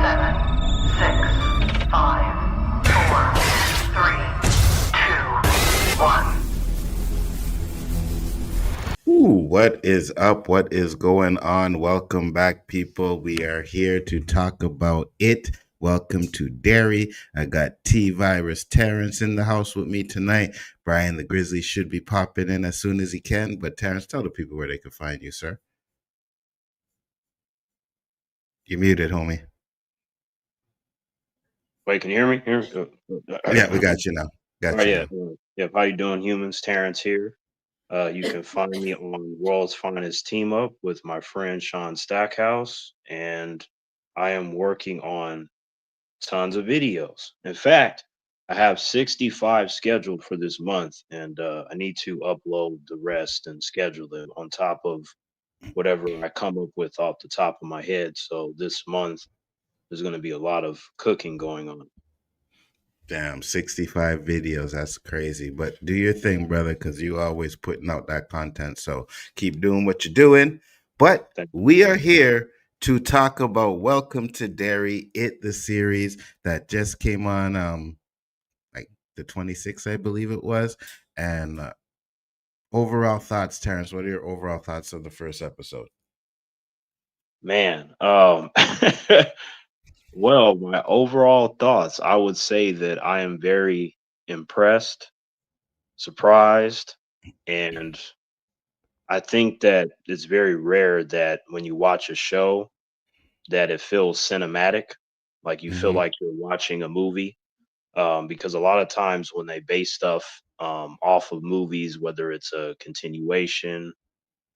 7, 6, 5, 4, 3, 2, 1. Ooh, what is up? What is going on? Welcome back, people. We are here to talk about it. Welcome to Derry. I got T Virus Terrence in the house with me tonight. Brian the Grizzly should be popping in as soon as he can. But Terrence, tell the people where they can find you, sir. You're muted, homie. Wait, can you hear me? Yeah, we got you now. All Got right, you yeah. now. Yeah, how you doing, humans? Terrence here. You can find me on World's Finest Team Up with my friend Sean Stackhouse, and I am working on tons of videos. In fact, I have 65 scheduled for this month, and I need to upload the rest and schedule them on top of whatever I come up with off the top of my head. So this month, there's going to be a lot of cooking going on. Damn, 65 videos. That's crazy. But do your thing, brother, because you always putting out that content. So keep doing what you're doing. But we are here to talk about Welcome to Derry, the series that just came on like the 26th, I believe it was. And overall thoughts, Terrence, what are your overall thoughts of the first episode? Man, well, my overall thoughts, I would say that I am very impressed, surprised, and I think that it's very rare that when you watch a show that it feels cinematic, like you feel Mm-hmm. like you're watching a movie. Because a lot of times when they base stuff off of movies, whether it's a continuation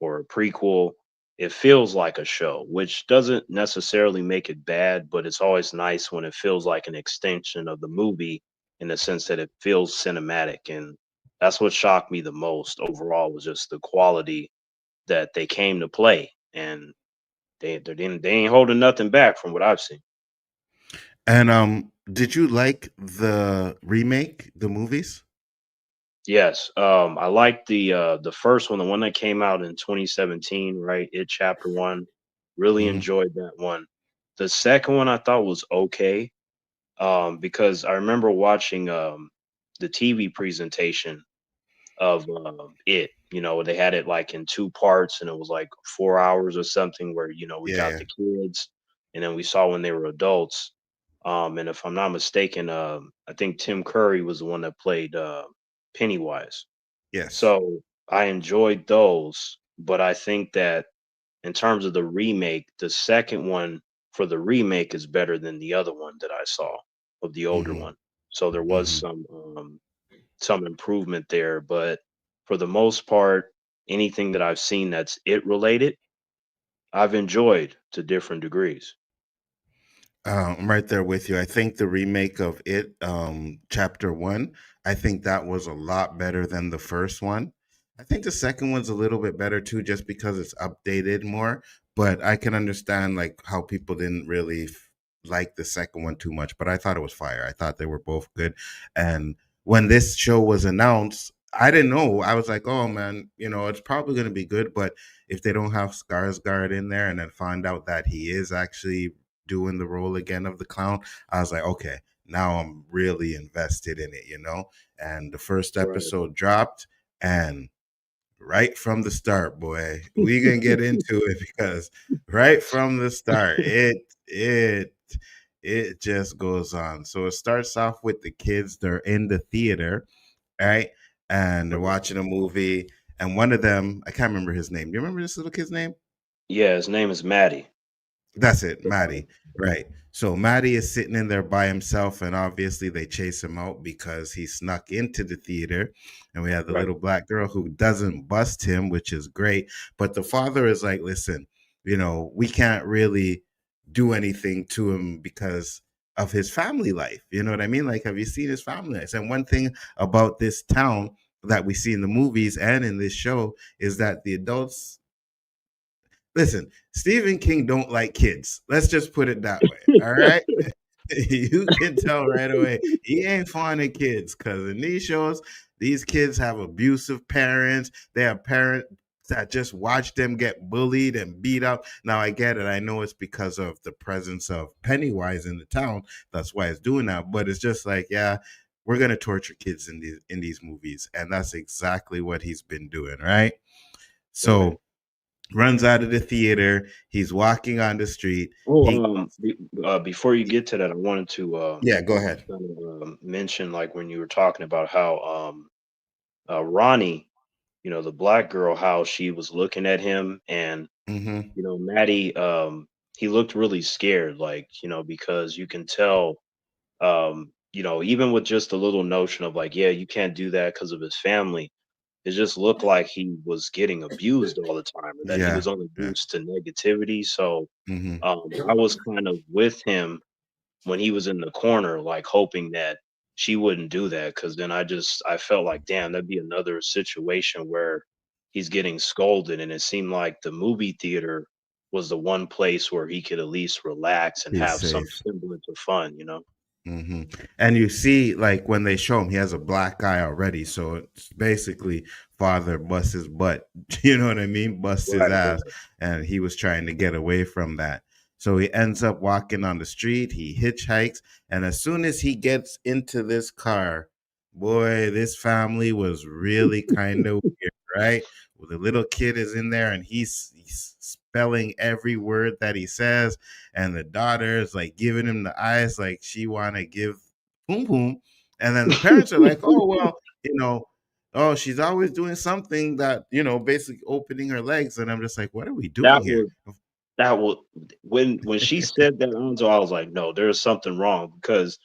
or a prequel, it feels like a show, which doesn't necessarily make it bad, but it's always nice when it feels like an extension of the movie in the sense that it feels cinematic. And that's what shocked me the most overall was just the quality that they came to play. And they ain't holding nothing back from what I've seen. And did you like the remake, the movies? Yes, I liked the first one, the one that came out in 2017, right? It Chapter One. Really Mm-hmm. enjoyed that one. The second one I thought was okay, because I remember watching the TV presentation of it. You know, they had it like in two parts, and it was like 4 hours or something. Where we got Yeah. the kids, and then we saw when they were adults. And if I'm not mistaken, I think Tim Curry was the one that played Pennywise. Yes. So I enjoyed those, but I think that in terms of the remake, the second one for the remake is better than the other one that I saw of the older Mm-hmm. one. So there was Mm-hmm. some improvement there, but for the most part, anything that I've seen that's it related, I've enjoyed to different degrees. I'm right there with you. I think the remake of it, Chapter One, I think that was a lot better than the first one. I think the second one's a little bit better too, just because it's updated more. But I can understand like how people didn't really like the second one too much. But I thought it was fire. I thought they were both good. And when this show was announced, I didn't know. I was like, oh man, it's probably going to be good. But if they don't have Skarsgård in there and then find out that he is actually doing the role again of the clown, I was like, okay, now I'm really invested in it. And the first Right. episode dropped, and right from the start, boy, we gonna get into it because right from the start, it just goes on. So it starts off with the kids. They're in the theater, right? And they're Right. watching a movie. And one of them, I can't remember his name. Do you remember this little kid's name? Yeah, his name is Matty. That's it, Matty. Right. So Matty is sitting in there by himself, and obviously they chase him out because he snuck into the theater. And we have the Right. little black girl who doesn't bust him, which is great. But the father is like, listen, we can't really do anything to him because of his family life. You know what I mean? Like, have you seen his family life? And one thing about this town that we see in the movies and in this show is that the adults. Listen, Stephen King don't like kids. Let's just put it that way. All right. You can tell right away he ain't fond of kids because in these shows, these kids have abusive parents. They have parents that just watch them get bullied and beat up. Now I get it. I know it's because of the presence of Pennywise in the town. That's why it's doing that. But it's just like, yeah, we're gonna torture kids in these movies, and that's exactly what he's been doing, right? Right. So runs out of the theater. He's walking on the street. He Well, before you get to that, I wanted to yeah, go ahead. kind of mention like when you were talking about how Ronnie, the black girl, how she was looking at him, and Mm-hmm. Matty, he looked really scared, like because you can tell, even with just a little notion of like, yeah, you can't do that because of his family. It just looked like he was getting abused all the time, or that he Yeah, was only yeah. used to negativity. So Mm-hmm. I was kind of with him when he was in the corner, like hoping that she wouldn't do that. Cause then I felt like, damn, that'd be another situation where he's getting scolded. And it seemed like the movie theater was the one place where he could at least relax and He's have some safe. semblance of fun. Hmm. And you see, like when they show him, he has a black eye already. So it's basically father busts his butt. You know what I mean? Busts his Right, ass. right, And he was trying to get away from that. So he ends up walking on the street. He hitchhikes. And as soon as he gets into this car, boy, this family was really kind of weird, right? Well, the little kid is in there and he's spelling every word that he says, and the daughter is like giving him the eyes like she want to give boom boom, and then the parents are like, oh well, oh, she's always doing something that, basically opening her legs, and I'm just like, what are we doing That here? was that was when she said that, Anzo, I was like, no, there's something wrong because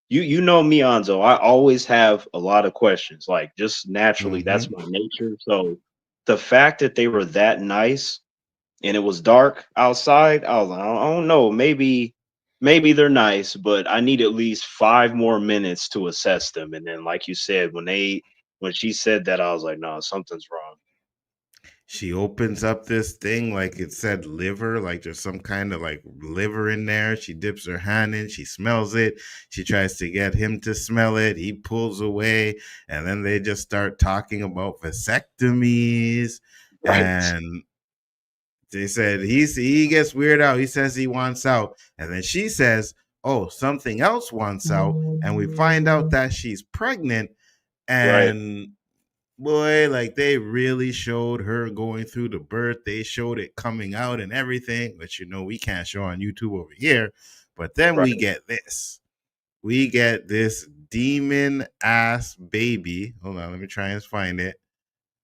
you know me, Anzo. I always have a lot of questions. Like just naturally, that's Hmm. my nature. So the fact that they were that nice and it was dark outside, I was like, I don't know, maybe they're nice, but I need at least 5 more minutes to assess them. And then, like you said, when she said that, I was like, no, something's wrong. She opens up this thing like it said liver, like there's some kind of like liver in there. She dips her hand in, she smells it. She tries to get him to smell it. He pulls away, and then they just start talking about vasectomies. Right. And they said he gets weird out. He says he wants out, and then she says, "Oh, something else wants out," and we find out that she's pregnant. Right. And boy, like they really showed her going through the birth. They showed it coming out and everything, which we can't show on YouTube over here. But then we Right. get this. We get this demon ass baby. Hold on, let me try and find it.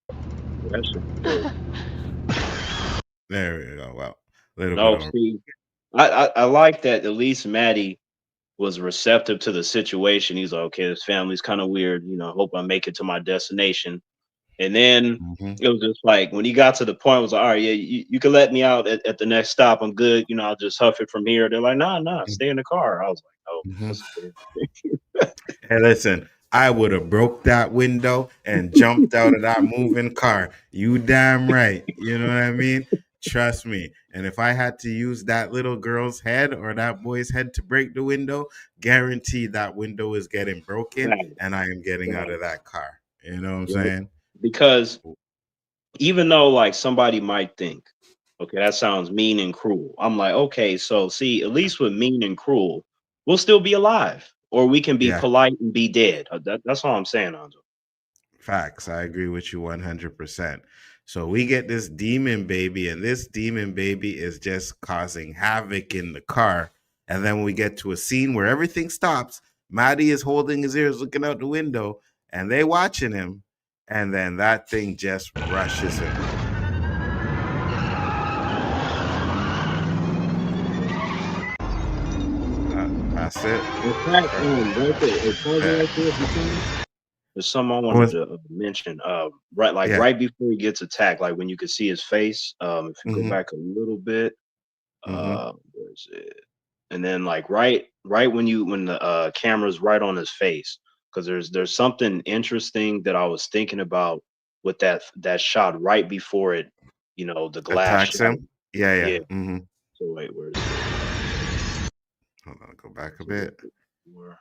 That shit was good. There we go. Wow, a little bit No, of see, I like that at least Maddie was receptive to the situation. He's like, okay, this family's kind of weird. Hope I make it to my destination. And then mhm. it was just like when he got to the point, it was like, all right, yeah, you can let me out at the next stop. I'm good. I'll just huff it from here. They're like, nah, stay in the car. I was like, oh, Mhm. that's good. Hey, listen, I would have broke that window and jumped out of that moving car. You damn right. You know what I mean? Trust me. And if I had to use that little girl's head or that boy's head to break the window, guaranteed that window is getting broken Facts, and I am getting out of facts. that car. You know what I'm Right? saying? Because even though like somebody might think, okay, that sounds mean and cruel. I'm like, okay, so see, at least with mean and cruel, we'll still be alive, or we can be Yeah. polite and be dead. That's all I'm saying, Anzo. Facts. I agree with you 100%. So we get this demon baby, and this demon baby is just causing havoc in the car. And then we get to a scene where everything stops. Maddie is holding his ears, looking out the window, and they watching him. And then that thing just rushes him. That's it. In fact, Right. right there, pause it Yeah. right there if you can. There's something I wanted Was to mention. Right, like yeah. right before he gets attacked, like when you could see his face. If you go Mm-hmm. back a little bit, Mm-hmm. where's it? And then like right when the camera's right on his face, because there's something interesting that I was thinking about with that shot right before it, the glass Attacks shattered. him. Yeah, yeah. Yeah. Mm-hmm. So wait, where's it? Hold on, go back a So bit. where-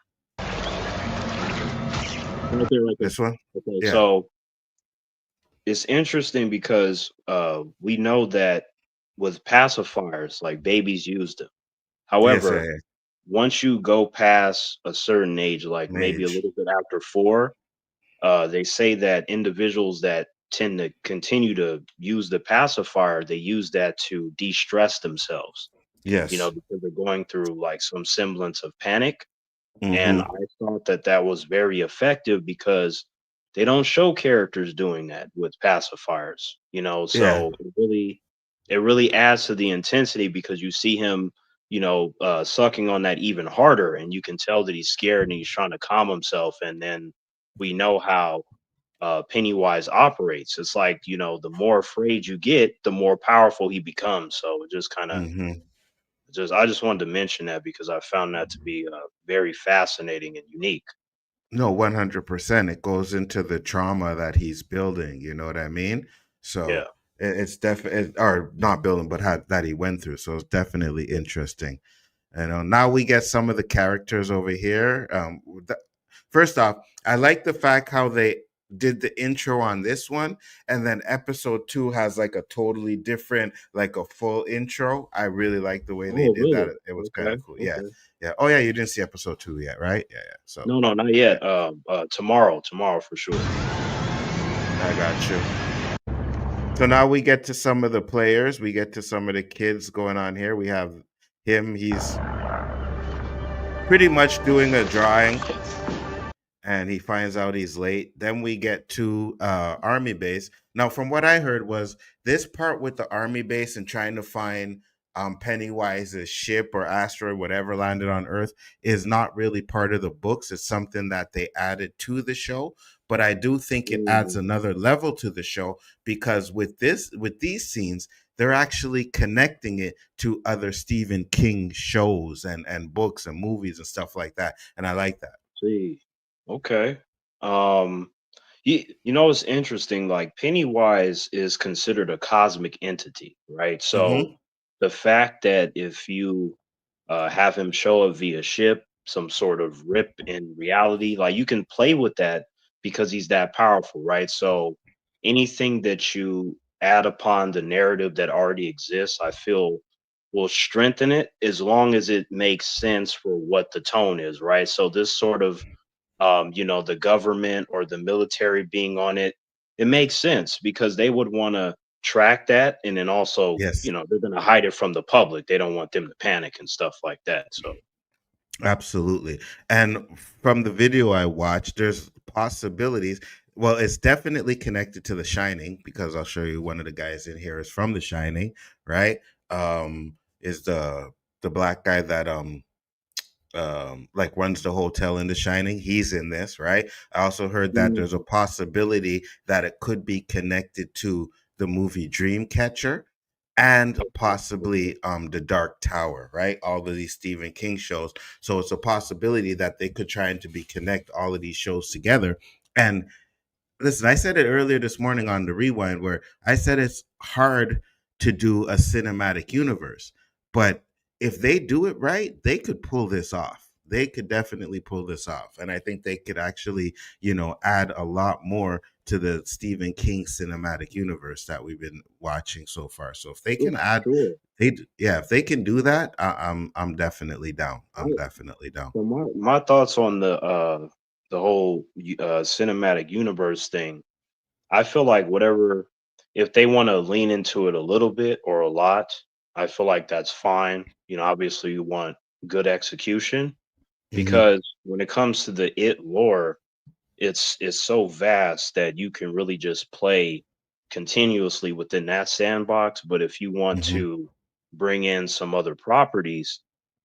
right there, right there. This one? Okay, Yeah. so it's interesting because we know that with pacifiers, like babies use them. Yes, However, once you go past a certain age, like maybe a age. little bit after 4, they say that individuals that tend to continue to use the pacifier, they use that to de-stress themselves, Yes. because they're going through like some semblance of panic. And Mm-hmm. I thought that that was very effective because they don't show characters doing that with pacifiers, Yeah. so it really adds to the intensity because you see him, sucking on that even harder, and you can tell that he's scared and he's trying to calm himself. And then we know how Pennywise operates. It's like, the more afraid you get, the more powerful he becomes. So it just kind of Mm-hmm. just I just wanted to mention that because I found that to be very fascinating and unique. No, 100%. It goes into the trauma that he's building. You know what I mean? Yeah. So it's definitely, or not building, but that he went through. So it's definitely interesting. Now we get some of the characters over here. First off, I like the fact how they did the intro on this one, and then episode 2 has like a totally different, like a full intro. I really like the way they Oh, did that. really? It was kind Okay. of cool. Yeah, Okay. yeah. Oh yeah, you didn't see episode 2 yet, right? Yeah, yeah. So No, no, not yeah, yet. Tomorrow for sure. I got you. So now we get to some of the players. We get to some of the kids going on here. We have him. He's pretty much doing a drawing, and he finds out he's late. Then we get to army base. Now, from what I heard, was this part with the army base and trying to find Pennywise's ship or asteroid, whatever landed on Earth, is not really part of the books. It's something that they added to the show. But I do think it adds Mm, another level to the show because with these scenes, they're actually connecting it to other Stephen King shows and books and movies and stuff like that. And I like that. see. Okay. Um, it's interesting. Like Pennywise is considered a cosmic entity, right? So Hmm. the fact that if you have him show up via ship, some sort of rip in reality, like you can play with that because he's that powerful, right? So anything that you add upon the narrative that already exists, I feel will strengthen it as long as it makes sense for what the tone is, right? So this sort of the government or the military being on it, it makes sense because they would want to track that. And then also, Yes, they're going to hide it from the public. They don't want them to panic and stuff like that. So, absolutely. And from the video I watched, there's possibilities. Well, it's definitely connected to The Shining because I'll show you one of the guys in here is from The Shining, right? Is the black guy that like runs the hotel in The Shining. He's in this, right? I also heard that mm, there's a possibility that it could be connected to the movie Dreamcatcher and okay, okay. possibly The Dark Tower, right? All of these Stephen King shows. So it's a possibility that they could try and to be connect all of these shows together. And listen, I said it earlier this morning on the rewind where I said it's hard to do a cinematic universe, but if they do it right, they could pull this off. They could definitely pull this off. And I think they could actually, add a lot more to the Stephen King cinematic universe that we've been watching so far. So if they Sure, can add sure. yeah, if they can do that, I'm definitely down. I'm I, definitely down. so my thoughts on the whole cinematic universe thing. I feel like whatever, if they want to lean into it a little bit or a lot, I feel like that's fine. Obviously you want good execution Hmm. because when it comes to the it lore, it's so vast that you can really just play continuously within that sandbox. But if you want Hmm. to bring in some other properties,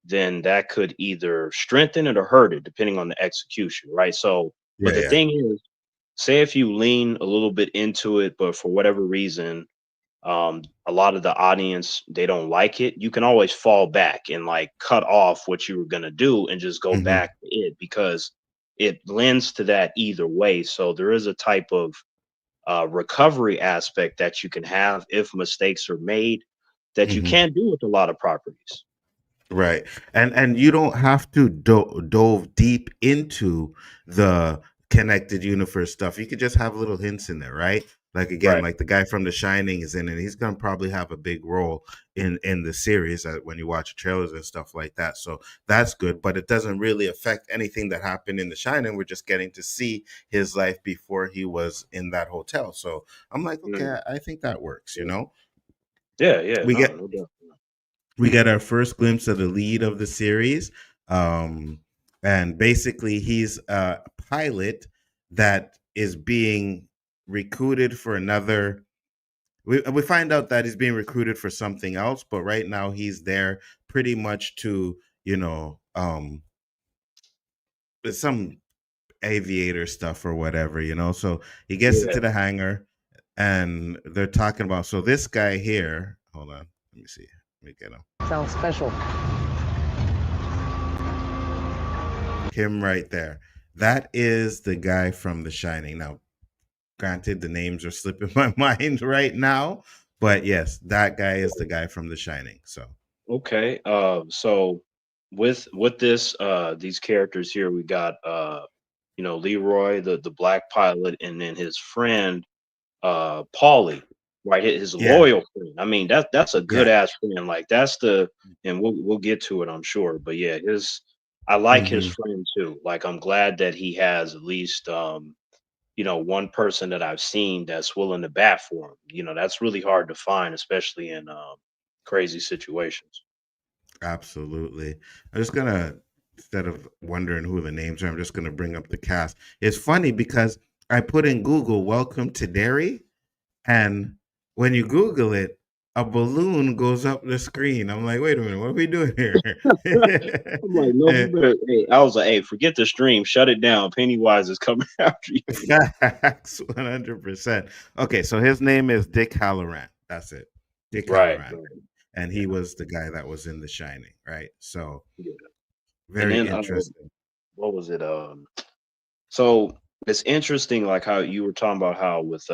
then that could either strengthen it or hurt it depending on the execution, right? So, but Yeah, the yeah. thing is, say if you lean a little bit into it, but for whatever reason, a lot of the audience they don't like it, you can always fall back and like cut off what you were going to do and just go Hmm. back to it because it lends to that either way. So there is a type of recovery aspect that you can have if mistakes are made that you Hmm. can't do with a lot of properties. Right. And you don't have to dove deep into the connected universe stuff. You could just have little hints in there, right? Like again, Right. like the guy from The Shining is in it. He's gonna probably have a big role in the series when you watch trailers and stuff like that. So that's good, but it doesn't really affect anything that happened in The Shining. We're just getting to see his life before he was in that hotel. So I'm like, Mm, okay, I think that works. You yeah. know, Yeah. Yeah. we No. get No doubt. we get our first glimpse of the lead of the series, um, and basically he's a pilot that is being recruited for another. We find out that he's being recruited for something else, but right now he's there pretty much to, some aviator stuff or whatever, So he gets Yeah. into the hangar and they're talking about, so this guy here, hold on, let me see. Let me get him. Sounds special. Him right there. That is the guy from The Shining. Now, granted, the names are slipping my mind right now, but yes, that guy is the guy from The Shining. So, Okay. So with this these characters here, we got Leroy, the black pilot, and then his friend Pauly, right? His yeah, loyal friend. I mean, that's a good yeah. ass friend. Like that's the and we'll get to it, I'm sure. But yeah, his I like his Hmm. friend too. Like I'm glad that he has at least one person that I've seen that's willing to bat for him. That's really hard to find, especially in crazy situations. Absolutely. I'm just gonna, instead of wondering who the names are, I'm just gonna bring up the cast. It's funny because I put in Google "Welcome to Derry," and when you Google it, a balloon goes up the screen. I'm like, wait a minute, what are we doing here? I'm like, no, we better. Hey, I was like, hey, forget the stream, shut it down. Pennywise is coming after you. Facts, 100%. Okay, so his name is Dick Halloran. That's it, Dick Right, Halloran, right, and yeah, he was the guy that was in The Shining, right? So yeah. And very then, interesting. what was it? So it's interesting, like how you were talking about how with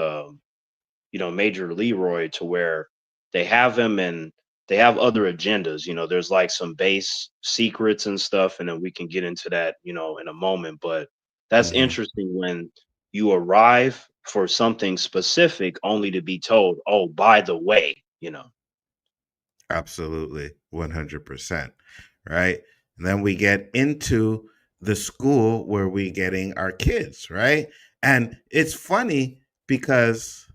Major Leroy to where they have him and they have other agendas. There's like some base secrets and stuff, and then we can get into that, in a moment. But that's Hmm. interesting when you arrive for something specific only to be told, oh, by the way. Absolutely, 100%. Right. And then we get into the school where we getting our kids, right? And it's funny because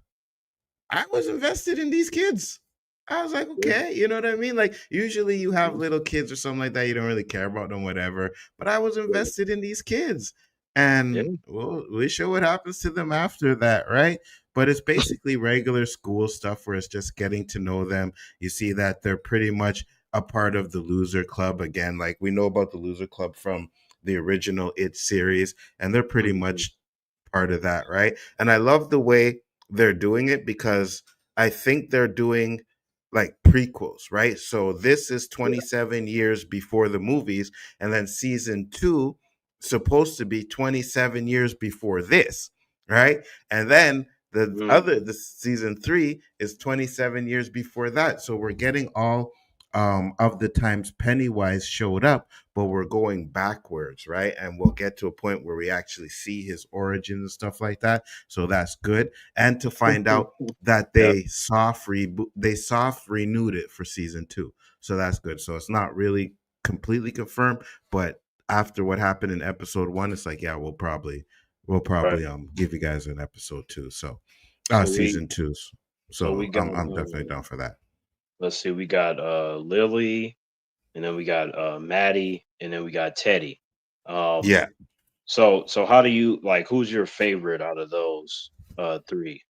I was invested in these kids. I was like, Yeah. okay, you know what I mean? Like, usually you have little kids or something like that, you don't really care about them, whatever. But I was Yeah. invested in these kids. Yeah. And we show what happens to them after that, right? But it's basically regular school stuff where it's just getting to know them. You see that they're pretty much a part of the Loser Club again. Like, we know about the Loser Club from the original It series, and they're pretty Mhm. much part of that, right? And I love the way they're doing it because I think they're doing like prequels, right? So this is Yeah. 27 years before the movies, and then season two supposed to be 27 years before this, right? And then Mhm. the season three is 27 years before that. So we're getting all of the times Pennywise showed up, but we're going backwards, right? And we'll get to a point where we actually see his origins and stuff like that. So that's good. And to find out that Yep. they soft renewed it for season two. So that's good. So it's not really completely confirmed, but after what happened in episode one, it's like, yeah, we'll Right. probably give you guys an episode two. So So we season two. so we So got I'm definitely down for that. let's see, we got Lily, and then we got Matty, and then we got Teddy. Yeah. Um, so how do you like? Who's your favorite out of those three?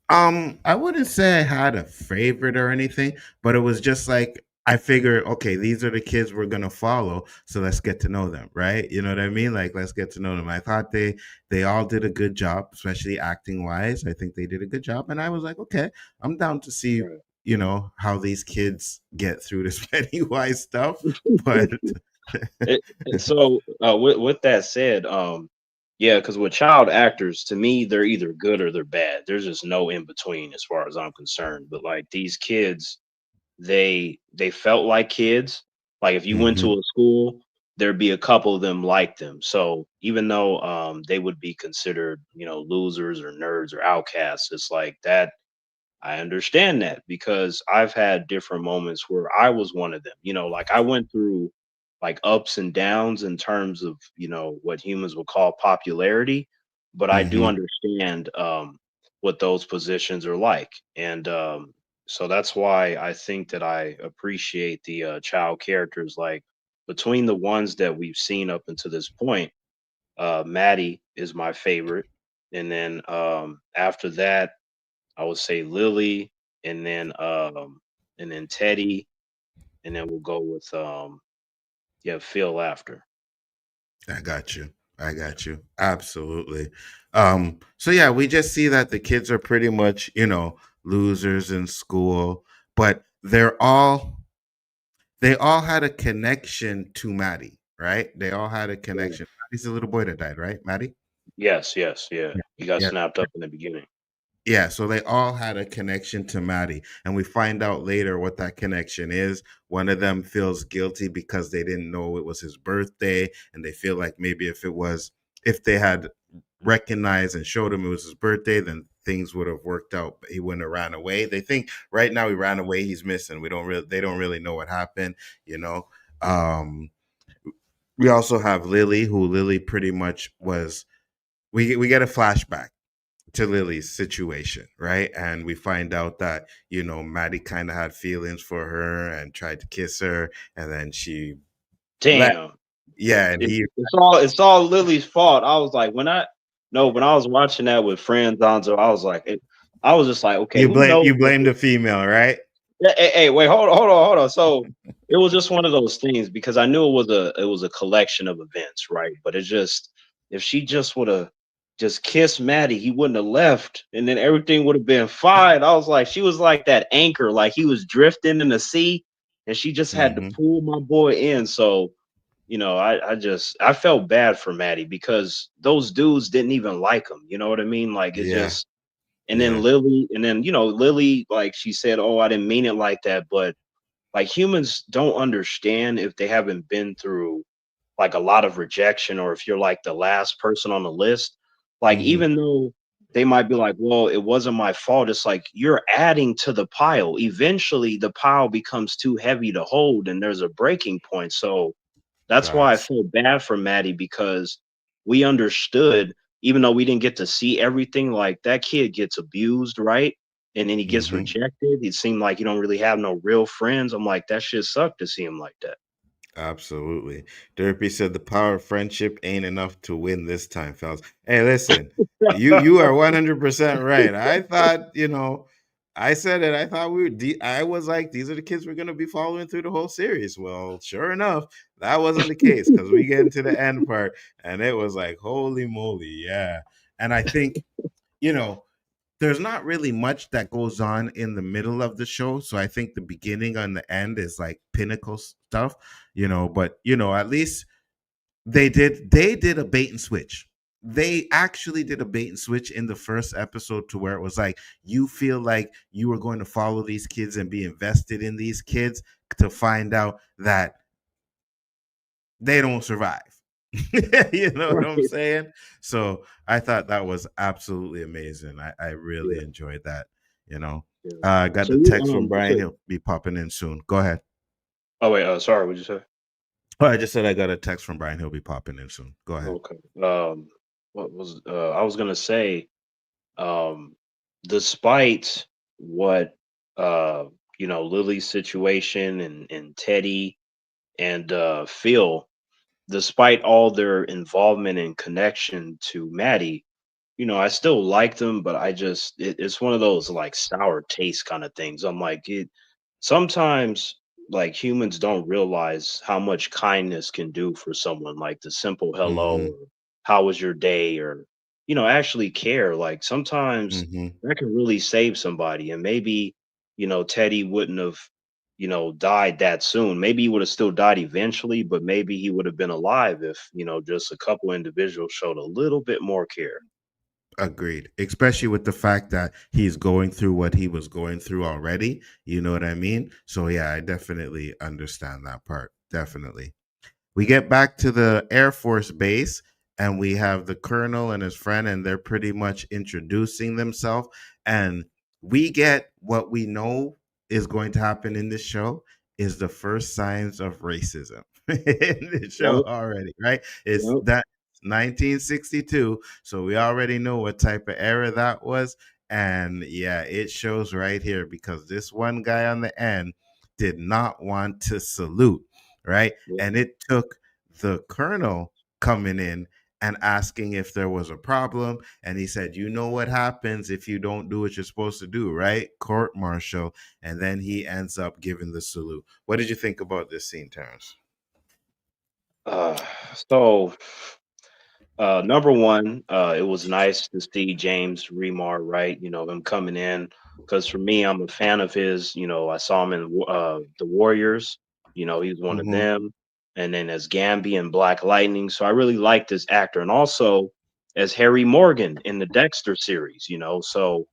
I wouldn't say I had a favorite or anything, but it was just like I figured, okay, these are the kids we're gonna follow, so let's get to know them, right? You know what I mean? Like, let's get to know them. I thought they all did a good job, especially acting wise. I think they did a good job, and I was like, okay, I'm down to see, Right. how these kids get through this Pennywise stuff. But So with that said, yeah, because with child actors, to me, they're either good or they're bad. There's just no in between as far as I'm concerned. But like these kids, they felt like kids. Like if you went Mhm. to a school there'd be a couple of them like them. So even though they would be considered, losers or nerds or outcasts, it's like that. I understand that because I've had different moments where I was one of them. Like I went through like ups and downs in terms of, what humans would call popularity, but I do Mm-hmm. understand what those positions are like. And so that's why I think that I appreciate the child characters. Like between the ones that we've seen up until this point, Maddie is my favorite. And then after that, I would say Lilly, and then Teddy, and then we'll go with yeah, Phil after. I got you. I Yeah. got you. Absolutely. So yeah, we just see that the kids are pretty much, losers in school, but they all had a connection to Maddie, right? They all had a Yeah. connection. Maddie's the little boy that died, right? Maddie? Yes, yes, yeah. Yeah. He got Yeah. snapped up in the beginning. Yeah, so they all had a connection to Maddie, and we find out later what that connection is. One of them feels guilty because they didn't know it was his birthday, and they feel like maybe if they had recognized and showed him it was his birthday, then things would have worked out. He wouldn't have ran away. They think right now he ran away, he's missing. They don't really know what happened, you know. Um, we also have Lily, who Lily pretty much was. We get a flashback to Lily's situation, right? And we find out that, Maddie kind of had feelings for her and tried to kiss her, and then she let, Damn. yeah, and he, It's all Lily's fault. I was like, when I was watching that with friends, Donzo, I was like, I was just like, okay, who knows? you blame the female, right? Hey, wait, hold on. So it was just one of those things because I knew it was a collection of events, right? But it just if she just would have just kissed Maddie, he wouldn't have left, and then everything would have been fine. I was like, she was like that anchor, like he was drifting in the sea, and she just had to Hmm. pull my boy in. So I felt bad for Maddie because those dudes didn't even like him. You know what I mean? Like it Yeah, just and then yeah. Lily, like she said, "Oh, I didn't mean it like that." But like humans don't understand if they haven't been through like a lot of rejection, or if you're like the last person on the list. Like Hmm. even though they might be like, "Well, it wasn't my fault," it's like you're adding to the pile. Eventually, the pile becomes too heavy to hold, and there's a breaking point. So that's why I Facts. feel bad for Maddie because we understood, even though we didn't get to see everything, like that kid gets abused, right? And then he gets Hmm. rejected. It seemed like you don't really have no real friends. I'm like, that shit sucked to see him like that. Absolutely. Derpy said the power of friendship ain't enough to win this time, fellas. Hey, listen, you are 100% right. I thought, I said it. I thought I was like, these are the kids we're going to be following through the whole series. Well, sure enough, that wasn't the case because we get into the end part and it was like, holy moly, yeah. And I think, you know, there's not really much that goes on in the middle of the show. So I think the beginning and the end is like pinnacle stuff, but at least they did a bait and switch. They actually did a bait and switch in the first episode to where it was like you feel like you were going to follow these kids and be invested in these kids to find out that they don't survive. You know what I'm Right. saying? So I thought that was absolutely amazing. I really Yeah. enjoyed that. You know, Yeah. I got So the you text from Brian. so He'll be popping in soon. Go ahead. oh wait, sorry, what'd you say? Oh, I just said I got a text from Brian. He'll be popping in soon. Go ahead. Okay. What was I was gonna say, um, despite what Lily's situation and Teddy and Phil, despite all their involvement and connection to Maddie, I still like them, but it's one of those like sour taste kind of things. I'm like, sometimes like humans don't realize how much kindness can do for someone, like the simple hello Mm-hmm. or how was your day, or actually care. Like sometimes Mm-hmm. that can really save somebody. And maybe, Teddy wouldn't have, died that soon. Maybe he would have still died eventually, but maybe he would have been alive if, just a couple individuals showed a little bit more care. Agreed. Especially with the fact that he's going through what he was going through already. You know what I mean? So yeah, I definitely understand that part. Definitely. We get back to the Air Force base, and we have the colonel and his friend, and they're pretty much introducing themselves. And we get what we know is going to happen in this show is the first signs of racism in the show Yep. already, right? It's Yep. that 1962, so we already know what type of era that was. And yeah, it shows right here because this one guy on the end did not want to salute, right? Yep. And it took the colonel coming in and asking if there was a problem. And he said, you know what happens if you don't do what you're supposed to do, right? Court martial. And then he ends up giving the salute. What did you think about this scene, Terrence? Uh, so number one, it was nice to see James Remar, right? You know, him coming in because for me, I'm a fan of his. You know, I saw him in the Warriors. You know, he was one of Mm-hmm. them, and then as Gamby in Black Lightning. So I really like this actor, and also as Harry Morgan in the Dexter series. You know, so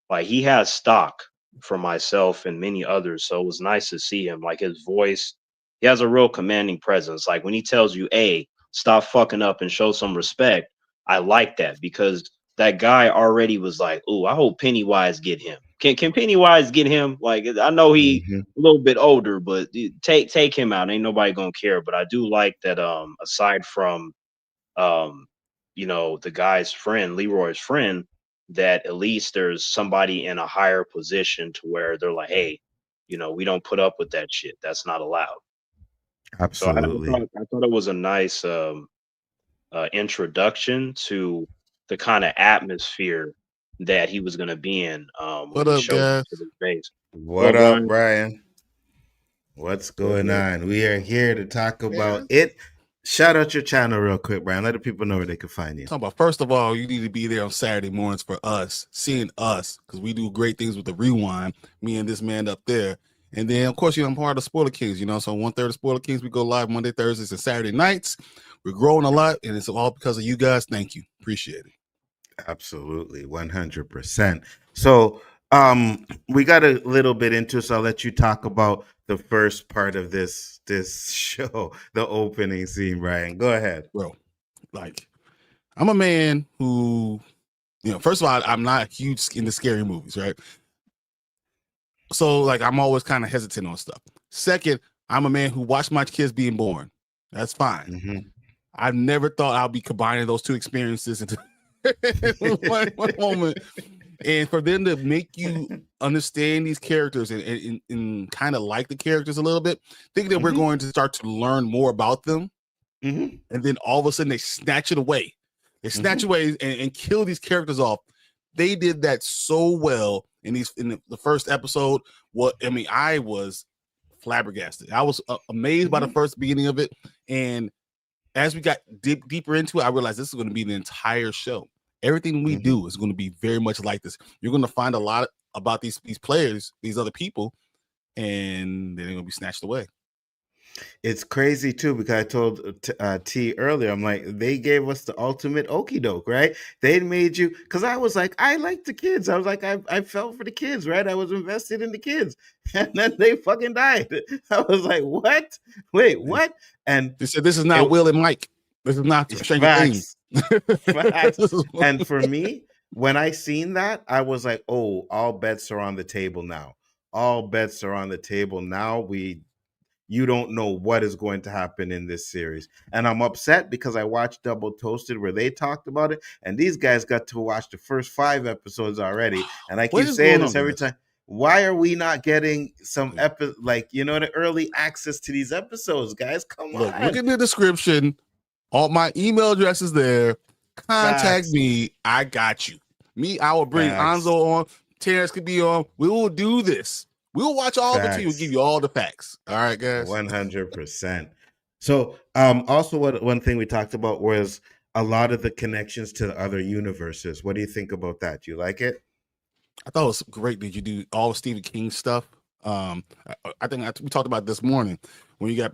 like he has stock for myself and many others. So it was nice to see him. Like his voice, he has a real commanding presence. Like when he tells you, "Hey, stop fucking up and show some respect," I like that because that guy already was like, "Ooh, I hope Pennywise get him." Can Pennywise get him? Like I know he Mm-hmm. a little bit older, but take him out. Ain't nobody gonna care. But I do like that. Aside from um, you know, the guy's friend, Leroy's friend, that at least there's somebody in a higher position to where they're like, hey, you know, we don't put up with that shit. That's not allowed. So Absolutely. I thought it was a nice introduction to the kind of atmosphere that he was going to be in when What he up, showed up guys? to the base. What Well, up, Brian, Brian? What's yeah, going yeah. on? We are here to talk about Man, it. Shout out your channel real quick, Brian. Let the people know where they can find you. talking about first of all, you need to be there on Saturday mornings for us, seeing us, because we do great things with the rewind. Me and this man up there, and then of course, I'm part of the Spoiler Kings. You know, so 1/3 of Spoiler Kings, we go live Monday, Thursdays, and Saturday nights. We're growing a lot, and it's all because of you guys. Thank you, appreciate it. Absolutely, 100%. So, we got a little bit into, so I'll let you talk about the first part of this show, the opening scene, Brian. Go ahead. Bro, like I'm a man who, first of all, I'm not huge into scary movies, right? So like I'm always kind of hesitant on stuff. Second, I'm a man who watched my kids being born. That's fine. Mm-hmm. I never thought I'd be combining those two experiences into one moment. And for them to make you understand these characters and kind of like the characters a little bit, think that we're Mm-hmm. going to start to learn more about them. Mm-hmm. And then all of a sudden they snatch it away. They snatch away and kill these characters off. They did that so well in the first episode. I was flabbergasted. I was amazed by the first beginning of it. And as we got deeper into it, I realized this is going to be the entire show. Everything we do is going to be very much like this. You're going to find a lot about these players, these other people, and they're going to be snatched away. It's crazy too because I told T earlier, I'm like, they gave us the ultimate okie doke, right? They made you, because I was like, I like the kids. I was like, I felt for the kids, right? I was invested in the kids, and then they fucking died. I was like, what? Wait, what? And they said, this is not Will and Mike. This is not Stranger Things. Facts. And for me, when I seen that, I was like, oh, all bets are on the table now. All bets are on the table now. You don't know what is going to happen in this series. And I'm upset because I watched Double Toasted where they talked about it, and these guys got to watch the first 5 episodes already. And I keep saying this every time. Why are we not getting some the early access to these episodes, guys? Come on. Look in the description. All my email address is there. Contact Facts. me. I got you. I will bring Anzo on. Terrence could be on. We will do this. We'll watch all of it to you. We'll give you all the facts. All right, guys. 100%. So, also, one thing we talked about was a lot of the connections to the other universes. What do you think about that? Do you like it? I thought it was great that you do all Stephen King stuff. I think we talked about this morning when you got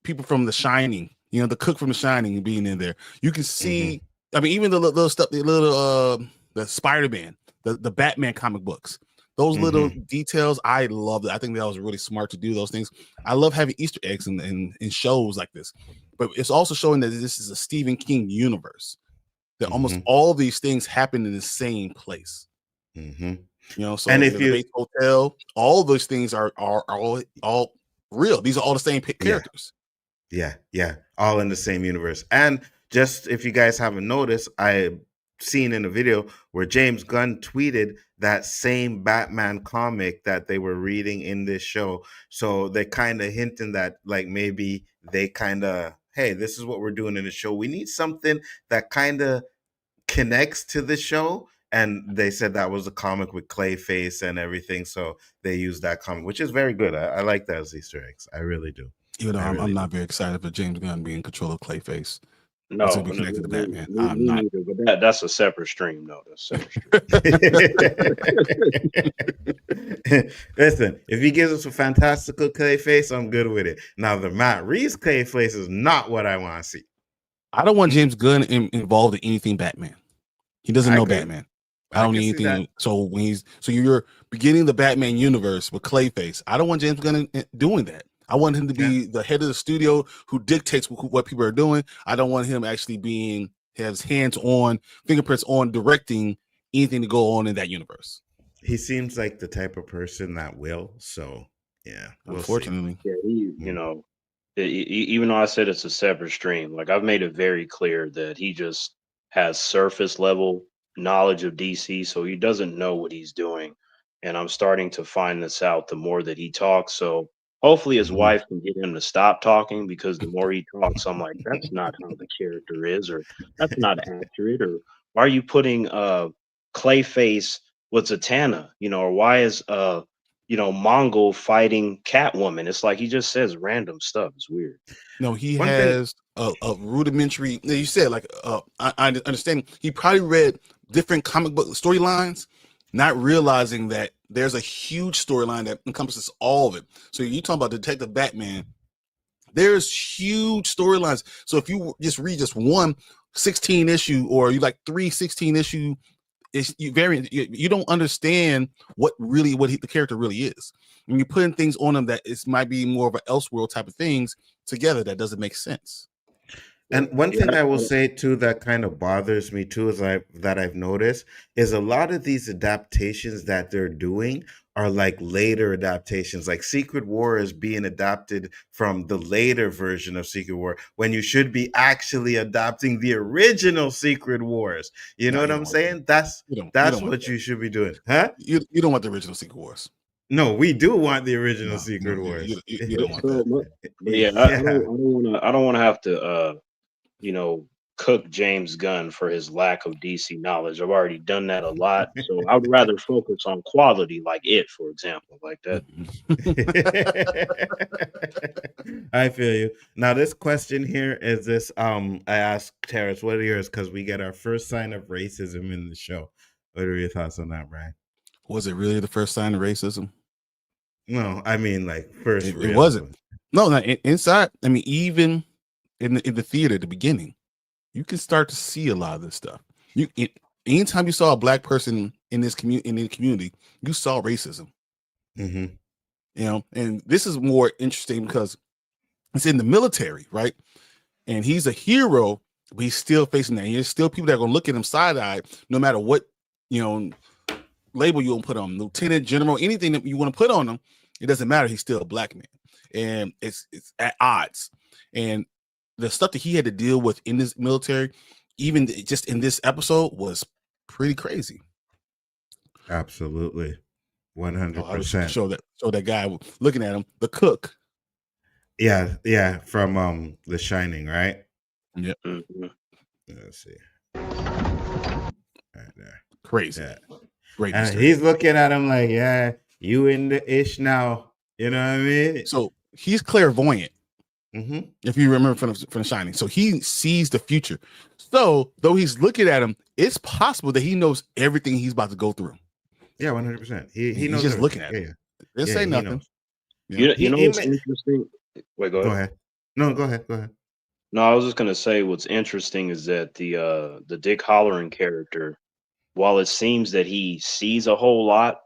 people from The Shining. The cook from The Shining being in there. You can see. I mean, even the little stuff, the Spider-Man, the Batman comic books. Those little details, I love it. I think that was really smart to do those things. I love having Easter eggs in shows like this. but it's also showing that this is a Stephen King universe. That almost Mhm. all these things happen in the same place. Mhm. You know, so And the if you Bates Hotel, all those things are all real. These are all the same yeah. characters. Yeah, all in the same universe. And just if you guys haven't noticed, I seen in a video where James Gunn tweeted that same Batman comic that they were reading in this show. So they kind of hinting that like maybe they kind of, hey, this is what we're doing in the show. We need something that kind of connects to the show. And they said that was a comic with Clayface and everything. So they used that comic, which is very good. I like that as Easter eggs. I really do. Even though I I'm really not very excited for James Gunn being in control of Clayface. It's No, gonna be connected to Batman. I'm me not. neither. But that's a separate stream. No, that's a separate stream. Listen, if he gives us a fantastical Clayface, I'm good with it. Now, the Matt Reeves Clayface is not what I want to see. I don't want James Gunn involved in anything Batman. He doesn't I know agree. Batman. I I don't can need see that. anything. So you're beginning the Batman universe with Clayface. I don't want James Gunn doing that. I want him to be the head of the studio who dictates what people are doing. I don't want him actually has hands on, fingerprints on directing anything to go on in that universe. He seems like the type of person that will. So, yeah, we'll see. Unfortunately. Yeah, you know, even though I said it's a separate stream, like I've made it very clear that he just has surface level knowledge of DC, so he doesn't know what he's doing. And I'm starting to find this out the more that he talks. So hopefully his Mhm. wife can get him to stop talking, because the more he talks, I'm like, that's not how the character is, or that's not accurate, or why are you putting Clayface with Zatanna? You know, or why is Mongol fighting Catwoman? It's like he just says random stuff. It's weird. No, he One thing, has a rudimentary. You said like I understand. He probably read different comic book storylines, not realizing that there's a huge storyline that encompasses all of it. So you talking about Detective Batman? There's huge storylines. So if you just read just one 16 issue, or you like 3 16 issue, you don't understand what the character really is. When you're putting things on him that it might be more of an Elseworld type of things together, that doesn't make sense. and one Yeah, thing I will say too that kind of bothers me too is that I've noticed is a lot of these adaptations that they're doing are like later adaptations. Like Secret War is being adapted from the later version of Secret War when you should be actually adapting the original Secret Wars. You know No, what you I'm don't want saying? That's you don't that's want what that. you should be doing, huh? You don't want the original Secret Wars. No, we do want the original No, Secret Wars. you don't want so, that. but yeah, Yeah. I don't want to have to cook James Gunn for his lack of DC knowledge. I've already done that a lot, so I would rather focus on quality, like it, for example, like that. I feel you. Now, this question here is this. I asked Terrace, what are yours? Because we get our first sign of racism in the show. What are your thoughts on that, Brian? Was it really the first sign of racism? No, I mean like first It real wasn't. one. No, inside. I mean, even in the theater at the beginning, you can start to see a lot of this stuff. Anytime you saw a black person in the community, you saw racism. Mm-hmm. You know, and this is more interesting because it's in the military, right? And he's a hero, but he's still facing that. There's still people that are gonna look at him side-eye, no matter what label you want to put on him, lieutenant, general, anything that you want to put on him. It doesn't matter. He's still a black man, and it's at odds. And the stuff that he had to deal with in this military, even just in this episode, was pretty crazy. Absolutely, 100%. Show that guy looking at him, the cook. Yeah, from The Shining, right? Yep. Mm-hmm. Let's see. Right there. Crazy. Yeah. Great. And he's looking at him like, yeah, you in the ish now. You know what I mean? So he's clairvoyant. Mm-hmm. If you remember from The Shining. So he sees the future. So though he's looking at him, it's possible that he knows everything he's about to go through. Yeah, 100%. He He's knows just everything. looking at Yeah, him. Didn't say he nothing. knows. You know He what's may- interesting? Wait, go Go ahead. ahead. No, go ahead. No, I was just gonna say what's interesting is that the Dick Halloran character, while it seems that he sees a whole lot,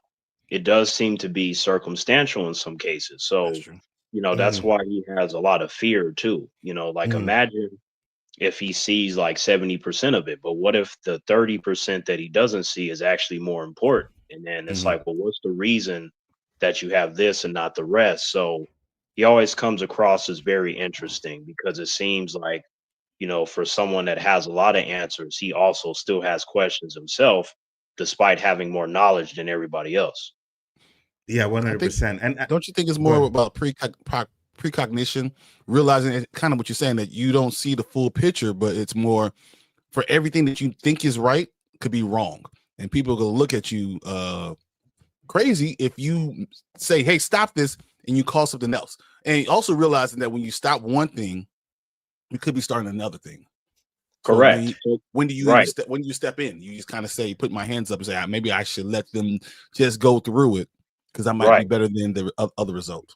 it does seem to be circumstantial in some cases. That's So true. That's why he has a lot of fear too. Like imagine if he sees like 70% of it, but what if the 30% that he doesn't see is actually more important? And then it's like, well, what's the reason that you have this and not the rest? So he always comes across as very interesting because it seems like, for someone that has a lot of answers, he also still has questions himself, despite having more knowledge than everybody else. Yeah, I think 100%. And don't you think it's go more ahead. about precognition, realizing it, kind of what you're saying, that you don't see the full picture, but it's more for everything that you think is right could be wrong, and people are gonna look at you crazy if you say, "Hey, stop this," and you call something else. And also realizing that when you stop one thing, you could be starting another thing. So Correct. when do you Right. when you step in, you just kind of say, put my hands up and say, maybe I should let them just go through it because I might be Right. better than the other result.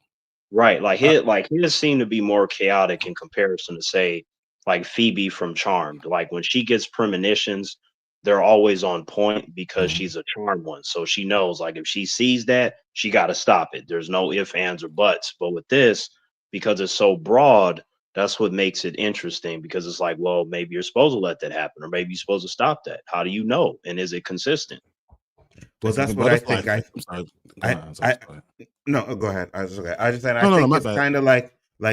Right. His seem to be more chaotic in comparison to, say, like Phoebe from Charmed. Like when she gets premonitions, they're always on point because she's a charmed one. So she knows, like, if she sees that, she got to stop it. There's no ifs, ands, or buts. But with this, because it's so broad, that's what makes it interesting, because it's like, well, maybe you're supposed to let that happen, or maybe you're supposed to stop that. How do you know? And is it consistent? Well, Like that's even what I butterfly think. effect. I'm sorry. Go I, ahead. I'm sorry. I, no, go ahead. I was okay. I just said I No, think my it's bad. kind of like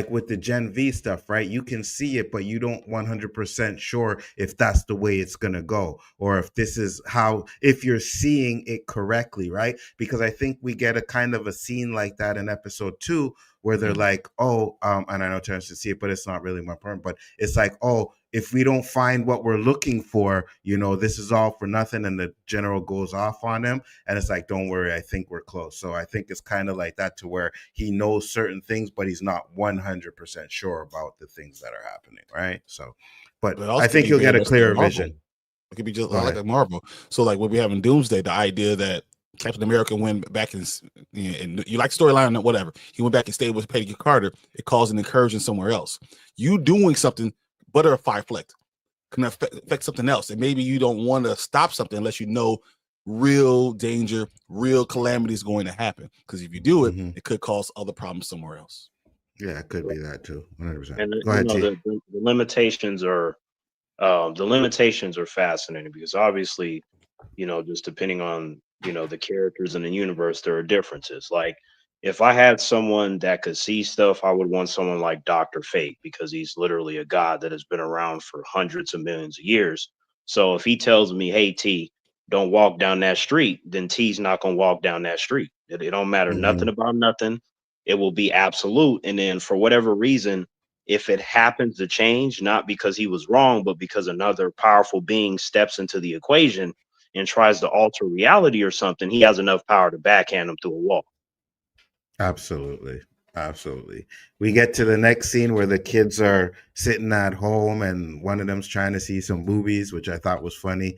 with the Gen V stuff, right? You can see it, but you don't 100% sure if that's the way it's gonna go, or if this is how, if you're seeing it correctly, right? Because I think we get a kind of a scene like that in episode 2 where they're like, oh, and I know Terrence should see it, but it's not really my point. But it's like, oh, if we don't find what we're looking for, this is all for nothing, and the general goes off on him. And it's like, don't worry, I think we're close. So I think it's kind of like that, to where he knows certain things, but he's not 100% sure about the things that are happening, right? So, but But it also I could think be you'll get a just like clearer Marvel. vision. It could be just Go like ahead. a Marvel. So like when we have in Doomsday, the idea that Captain America went back and you like storyline or whatever, he went back and stayed with Peggy Carter. It caused an incursion somewhere else. You doing something, butterfly effect can affect something else, and maybe you don't want to stop something unless you know real danger, real calamity is going to happen. Because if you do it, it could cause other problems somewhere else. Yeah, it could be that too. 100%. And Go ahead, T. the limitations are fascinating, because obviously, just depending on, the characters in the universe, there are differences. Like if I had someone that could see stuff, I would want someone like Dr. Fate, because he's literally a god that has been around for hundreds of millions of years. So if he tells me, hey, T, don't walk down that street, then T's not going to walk down that street. It don't matter nothing about nothing. It will be absolute. And then for whatever reason, if it happens to change, not because he was wrong, but because another powerful being steps into the equation and tries to alter reality or something, he has enough power to backhand him through a wall. Absolutely. Absolutely. We get to the next scene where the kids are sitting at home and one of them's trying to see some movies, which I thought was funny,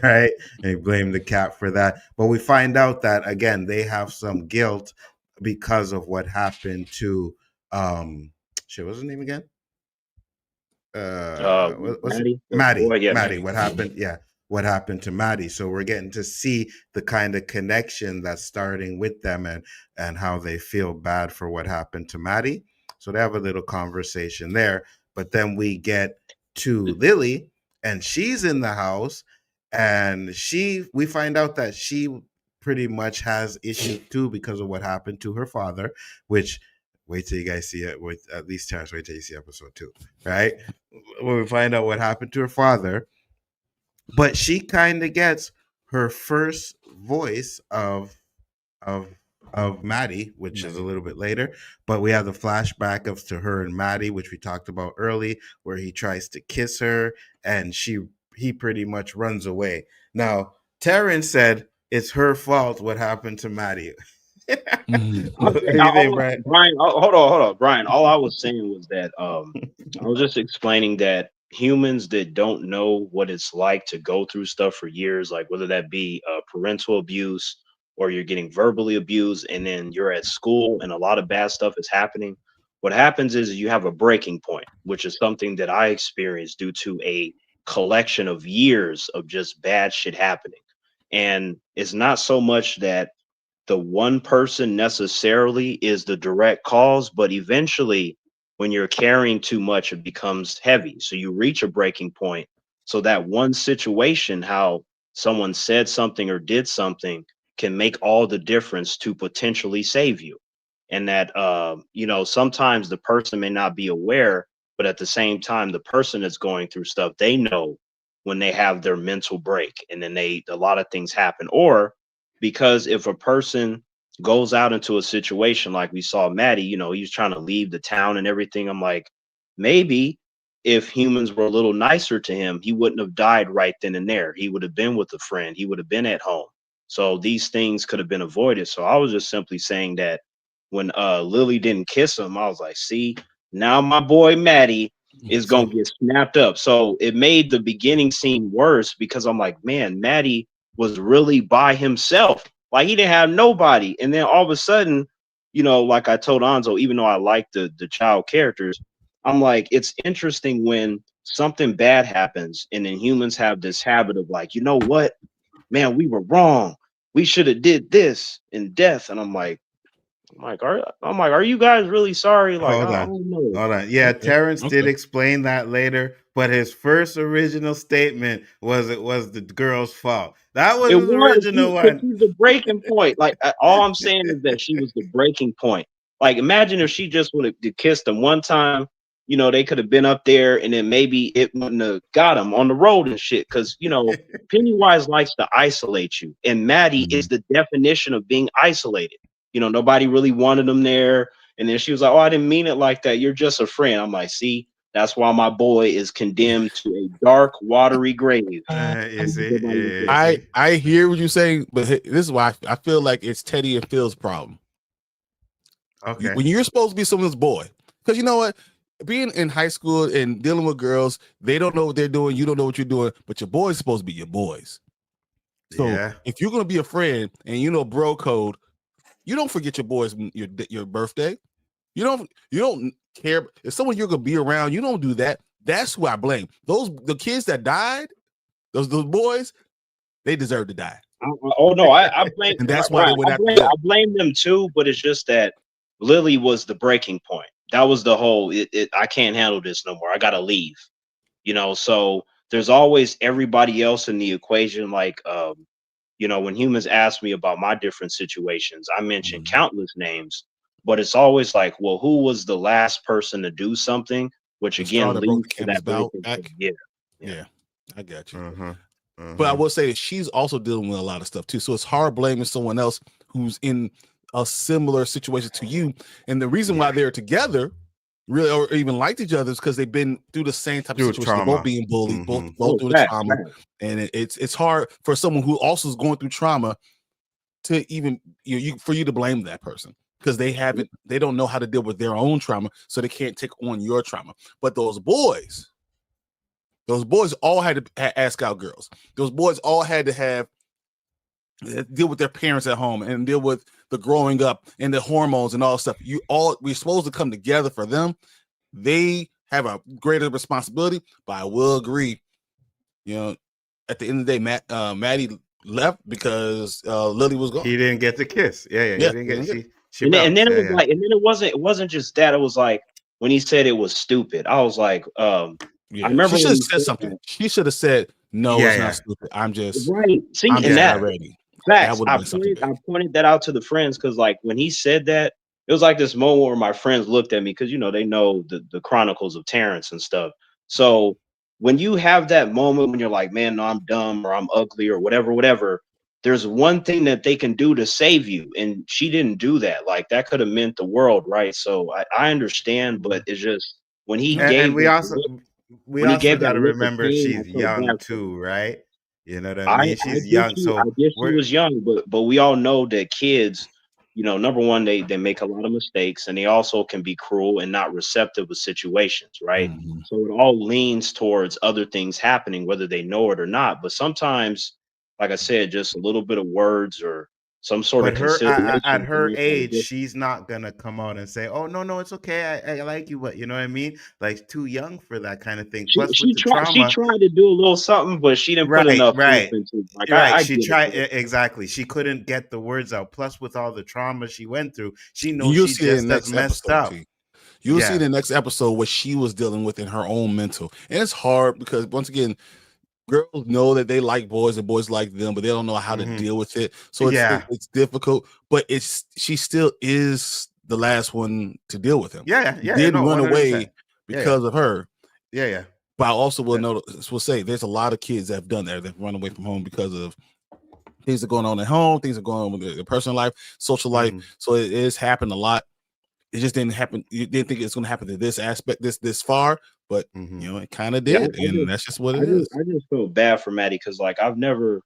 right? And he blamed the cat for that. But we find out that, again, they have some guilt because of what happened to what's his name again? What's it? Maddie, go Maddie. ahead, yeah, Maddie. Maddie. What happened? Yeah, what happened to Maddie? So we're getting to see the kind of connection that's starting with them, and how they feel bad for what happened to Maddie. So they have a little conversation there, but then we get to Lilly, and she's in the house, and we find out that she pretty much has issues too because of what happened to her father. Which, wait till you guys see it. With at least Terrence, wait till you see episode 2, right? When we find out what happened to her father. But she kind of gets her first voice of of Maddie, which is a little bit later. But we have the flashback of to her and Maddie, which we talked about early, where he tries to kiss her and he pretty much runs away. Now, Taryn said it's her fault what happened to Maddie. What do you think, Brian? Brian, hold on, Brian. All I was saying was that I was just explaining that humans that don't know what it's like to go through stuff for years, like whether that be parental abuse or you're getting verbally abused, and then you're at school and a lot of bad stuff is happening. What happens is you have a breaking point, which is something that I experienced due to a collection of years of just bad shit happening. And it's not so much that the one person necessarily is the direct cause, but eventually when you're carrying too much, it becomes heavy. So you reach a breaking point. So that one situation, how someone said something or did something, can make all the difference to potentially save you. And that, sometimes the person may not be aware, but at the same time, the person that's going through stuff, they know when they have their mental break, and then a lot of things happen. Or because if a person goes out into a situation like we saw Matty, he was trying to leave the town and everything. I'm like, maybe if humans were a little nicer to him, he wouldn't have died right then and there. He would have been with a friend. He would have been at home. So these things could have been avoided. So I was just simply saying that when Lily didn't kiss him, I was like, see, now my boy Matty is gonna get snapped up. So it made the beginning scene worse because I'm like, man, Matty was really by himself. Like he didn't have nobody. And then all of a sudden, like I told Anzo, even though I like the child characters, I'm like, it's interesting when something bad happens and then humans have this habit of like, you know what, man, we were wrong. We should have did this in death. And are you guys really sorry? Like, Hold I on. don't know. Hold on. Yeah, Okay. Terrence did Okay. explain that later, but his first original statement was it was the girl's fault. That was It his was original because one. she's the breaking point. Like all I'm saying is that she was the breaking point. Like imagine if she just would have kissed him one time. They could have been up there, and then maybe it wouldn't have got him on the road and shit. Because Pennywise likes to isolate you, and Maddie is the definition of being isolated. Nobody really wanted him there, and then she was like, "Oh, I didn't mean it like that. You're just a friend." I'm like, "See, that's why my boy is condemned to a dark, watery grave." Is it? Nobody was there. Is it? I hear what you're saying, but this is why I feel like it's Teddy and Phil's problem. Okay. When you're supposed to be someone's boy, because you know what, being in high school and dealing with girls, they don't know what they're doing, you don't know what you're doing, but your boy's supposed to be your boys. So Yeah. if you're gonna be a friend and bro code, you don't forget your boys your birthday. You don't care if someone you're gonna be around. You don't do that. That's who I blame. The kids that died, those boys, they deserve to die, Oh no, I blame and that's why right. they went after them. I blame them too, but it's just that Lily was the breaking point. That was the whole. I can't handle this no more. I gotta leave. So there's always everybody else in the equation. Like, when humans ask me about my different situations, I mention countless names, but it's always like, well, who was the last person to do something, which The straw again that broke leads the to camel's that breaking back. point. Yeah, I got you. Uh-huh. But I will say that she's also dealing with a lot of stuff too. So it's hard blaming someone else who's in a similar situation to you. And the reason why they're together, really, or even liked each other, is because they've been through the same type of Through situation. They're both trauma. being bullied, both Oh, through the fact, trauma. fact. And it's hard for someone who also is going through trauma to even for you to blame that person, because they don't know how to deal with their own trauma, so they can't take on your trauma. But those boys all had to ask out girls. Those boys all had to deal with their parents at home and deal with the growing up and the hormones and all stuff. We're supposed to come together for them. They have a greater responsibility, but I will agree. At the end of the day, Maddie left because Lily was gone. He didn't get the kiss. Yeah. He didn't get. She And bounced. then it was Yeah. like, and then it wasn't just that. It was like when he said it was stupid. I was like, I remember She should when have he said said something. that. She should have said, "No, it's Yeah. not stupid. I'm just Right. See, and not that ready." That facts. would have been something big. I pointed that out to the friends because, like, when he said that, it was like this moment where my friends looked at me because they know the chronicles of Terrence and stuff. So when you have that moment when you're like, man, no, I'm dumb or I'm ugly or whatever, there's one thing that they can do to save you, and she didn't do that. Like that could have meant the world, right? So I understand, but it's just when he And gave we that also look, we when he also gave got that to look of remember pain, I she's felt young bad for him. too, right? You know what I I mean? I She's get young, you. I so guess she we're was young, but we all know that kids, number one, they make a lot of mistakes, and they also can be cruel and not receptive of situations, right? Mhm. So it all leans towards other things happening, whether they know it or not. But sometimes, like I said, just a little bit of words or some sort of But her at consideration for her anybody age, different. she's not gonna come out and say, "Oh no, no, it's okay. I like you," but you know what I mean? Like too young for that kind of thing. Plus, with the She trauma, tried to do a little something, but she didn't put right, enough oomph right, into it. Like right. I She get it, tried but exactly. She couldn't get the words out. Plus, with all the trauma she went through, she knows You'll she's see it in just the as next messed episode, up. T. You'll see Yeah. the next episode what she was dealing with in her own mental. And it's hard because once again, girls know that they like boys and boys like them, but they don't know how to Hmm. deal with it. So Yeah. it's difficult, but she still is the last one to deal with him. Yeah. He Yeah. did No, run 100%. away Yeah. Yeah. because of her. Yeah. Yeah. But I also will Yeah. notice, will say there's a lot of kids that have done that. They've run away from home because of things that are going on at home, things that are going on with their personal life, social life. Hmm. So it has happened a lot. It just didn't happen. You didn't think it's going to happen to this aspect, this far, but Hmm. you know, it kind of yeah, did, and that's just what it I is. just feel bad for Maddie because like I've never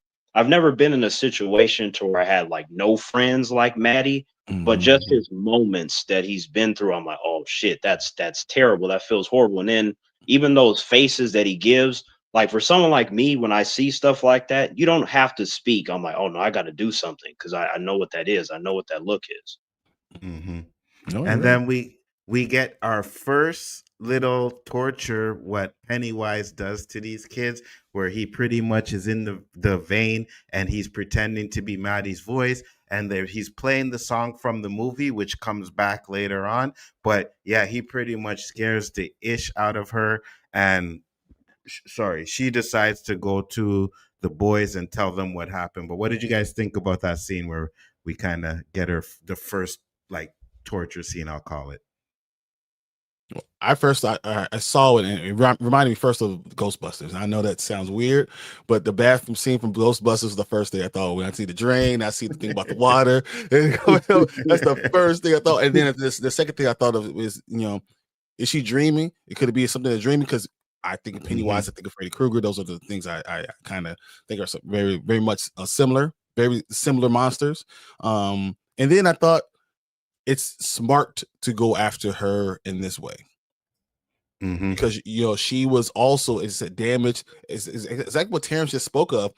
been in a situation to where I had like no friends like Maddie, but just Mhm. his moments that he's been through, I'm like, oh shit, that's terrible. That feels horrible. And then even those faces that he gives, like for someone like me, when I see stuff like that, you don't have to speak. I'm like, oh no, I got to do something because I know what that is. I know what that look is. Hmm. No, you're And right. then we get our first little torture what Pennywise does to these kids, where he pretty much is in the vein and he's pretending to be Maddie's voice, and there he's playing the song from the movie which comes back later on. But yeah, he pretty much scares the ish out of her, and sorry, she decides to go to the boys and tell them what happened. But what did you guys think about that scene where we kind of get her the first like torture scene, I'll call it? I saw it and it reminded me first of Ghostbusters. I know that sounds weird, but the bathroom scene from Ghostbusters was the first thing I thought. When I see the drain, I see the thing about the water. That's the first thing I thought. And then the second thing I thought of is, is she dreaming? It could be something that's dreaming because I think of Hmm. Pennywise, I think of Freddy Krueger. Those are the things I kind of think are very, very much similar, very similar monsters. And then I thought it's smart to go after her in this way Hmm. because she was also it's a damage. It's exactly what Terrence just spoke of.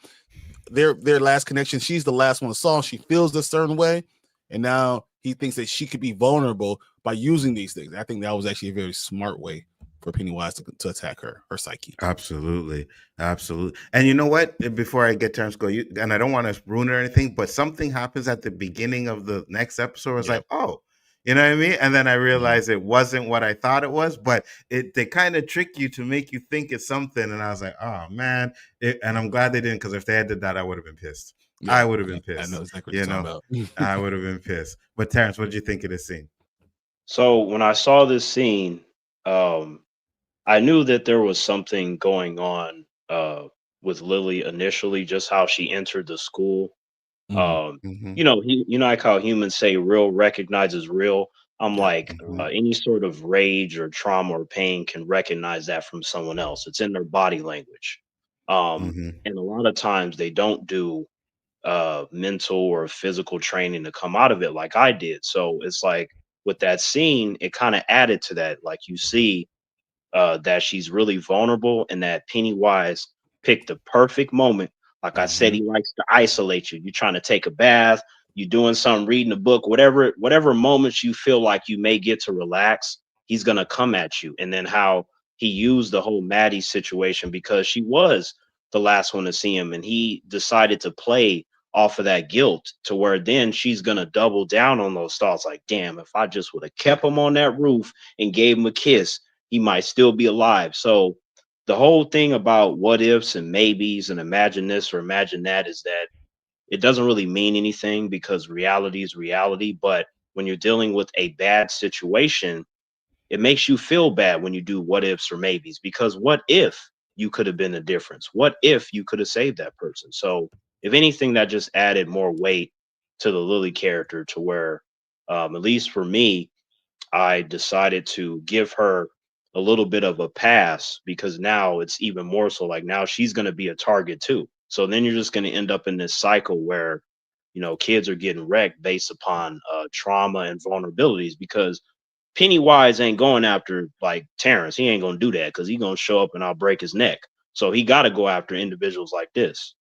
Their last connection. She's the last one saw. She feels a certain way, and now he thinks that she could be vulnerable by using these things. I think that was actually a very smart way for Pennywise to attack her psyche. Absolutely, absolutely. And you know what? Before I get Terrence go, and I don't want to ruin it or anything, but something happens at the beginning of the next episode. I was Yep. like, oh, you know what I mean? And then I Mhm. realized it wasn't what I thought it was, but they kind of trick you to make you think it's something. And I was like, oh man. And I'm glad they didn't, because if they had did that, I would have been pissed. I Yeah, would have been I know pissed. exactly what You you're know, talking I about. would have been pissed. But Terrence, what did you think of this scene? So when I saw this scene, um, I knew that there was something going on with Lily initially, just how she entered the school. Mhm. Hmm. Like how humans say real recognizes real. I'm Yep. like Hmm. any sort of rage or trauma or pain can recognize that from someone else. It's in their body language. Hmm. And a lot of times they don't do mental or physical training to come out of it like I did. So it's like with that scene, it kind of added to that. Like you see that she's really vulnerable and that Pennywise picked the perfect moment. Like I said, Hmm. he likes to isolate you. You're trying to take a bath, you're doing something, reading a book, whatever moments you feel like you may get to relax, he's gonna come at you. And then how he used the whole Maddie situation because she was the last one to see him, and he decided to play off of that guilt to where then she's gonna double down on those thoughts. Like, damn, if I just would have kept him on that roof and gave him a kiss, he might still be alive. So the whole thing about what ifs and maybes and imagine this or imagine that is that it doesn't really mean anything because reality is reality. But when you're dealing with a bad situation, it makes you feel bad when you do what ifs or maybes because what if you could have been the difference? What if you could have saved that person? So if anything, that just added more weight to the Lily character to where, at least for me, I decided to give her a little bit of a pass because now it's even more so like now she's going to be a target too. So then you're just going to end up in this cycle where, kids are getting wrecked based upon trauma and vulnerabilities because Pennywise ain't going after like Terrence. He ain't going to do that because he's going to show up and I'll break his neck. So he got to go after individuals like this.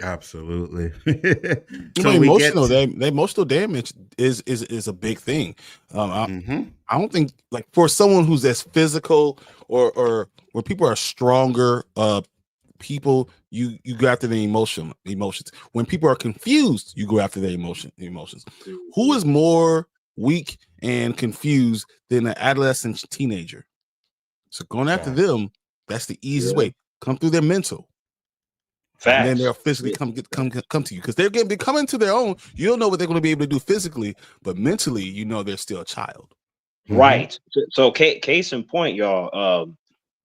Absolutely. You know, So we get emotional. The emotional damage is a big thing. Mhm. I don't think like for someone who's as physical or where people are stronger, people you go after the emotions. When people are confused, you go after their emotions. Who is more weak and confused than an adolescent teenager? So going after Facts. them, that's the easiest Yeah. way. Come through their mental. And then Facts. they'll physically come to you because they're coming to their own. You don't know what they're going to be able to do physically, but mentally, you know they're still a child. Mhm. Right. So case in point, y'all.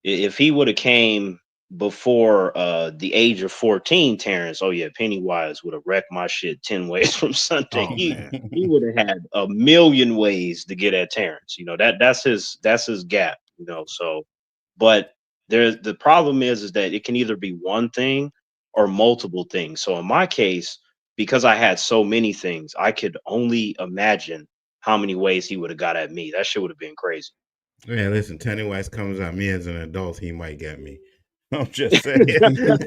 If he would have came before the age of 14, Terrence, oh yeah, Pennywise would have wrecked my shit 10 ways from Sunday. Oh man, He would have had a million ways to get at Terrence. You know, that's his gap, you know. So but the problem is that it can either be one thing or multiple things. So in my case, because I had so many things, I could only imagine how many ways he would have got at me. That shit would have been crazy. Yeah, listen, Pennywise comes at me as an adult, he might get me. I'm just saying. You know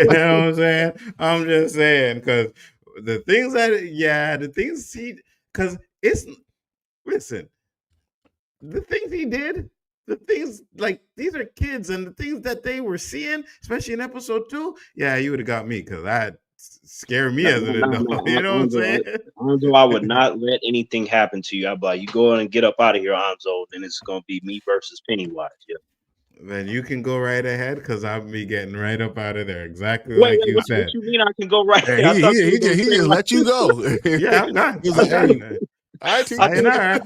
what I'm saying? I'm just saying because the things he, because it's, listen, the things he did, the things like these are kids and the things that they were seeing, especially in episode 2, yeah, you would have got me because that scared me No, as no, an no, adult. You no, know what I'm saying? Anzo, I would not let anything happen to you. I'd be like, you go in and get up out of here, Anzo. Then it's gonna be me versus Pennywise. Yeah. Then you can go right ahead because I'll be getting right up out of there, exactly Wait, like wait, you what said. you mean I can go right yeah, there? I thought you were gonna he say just like let you go. Yeah, I'm gone. He's I'm like, hey, gone. I Sayonara.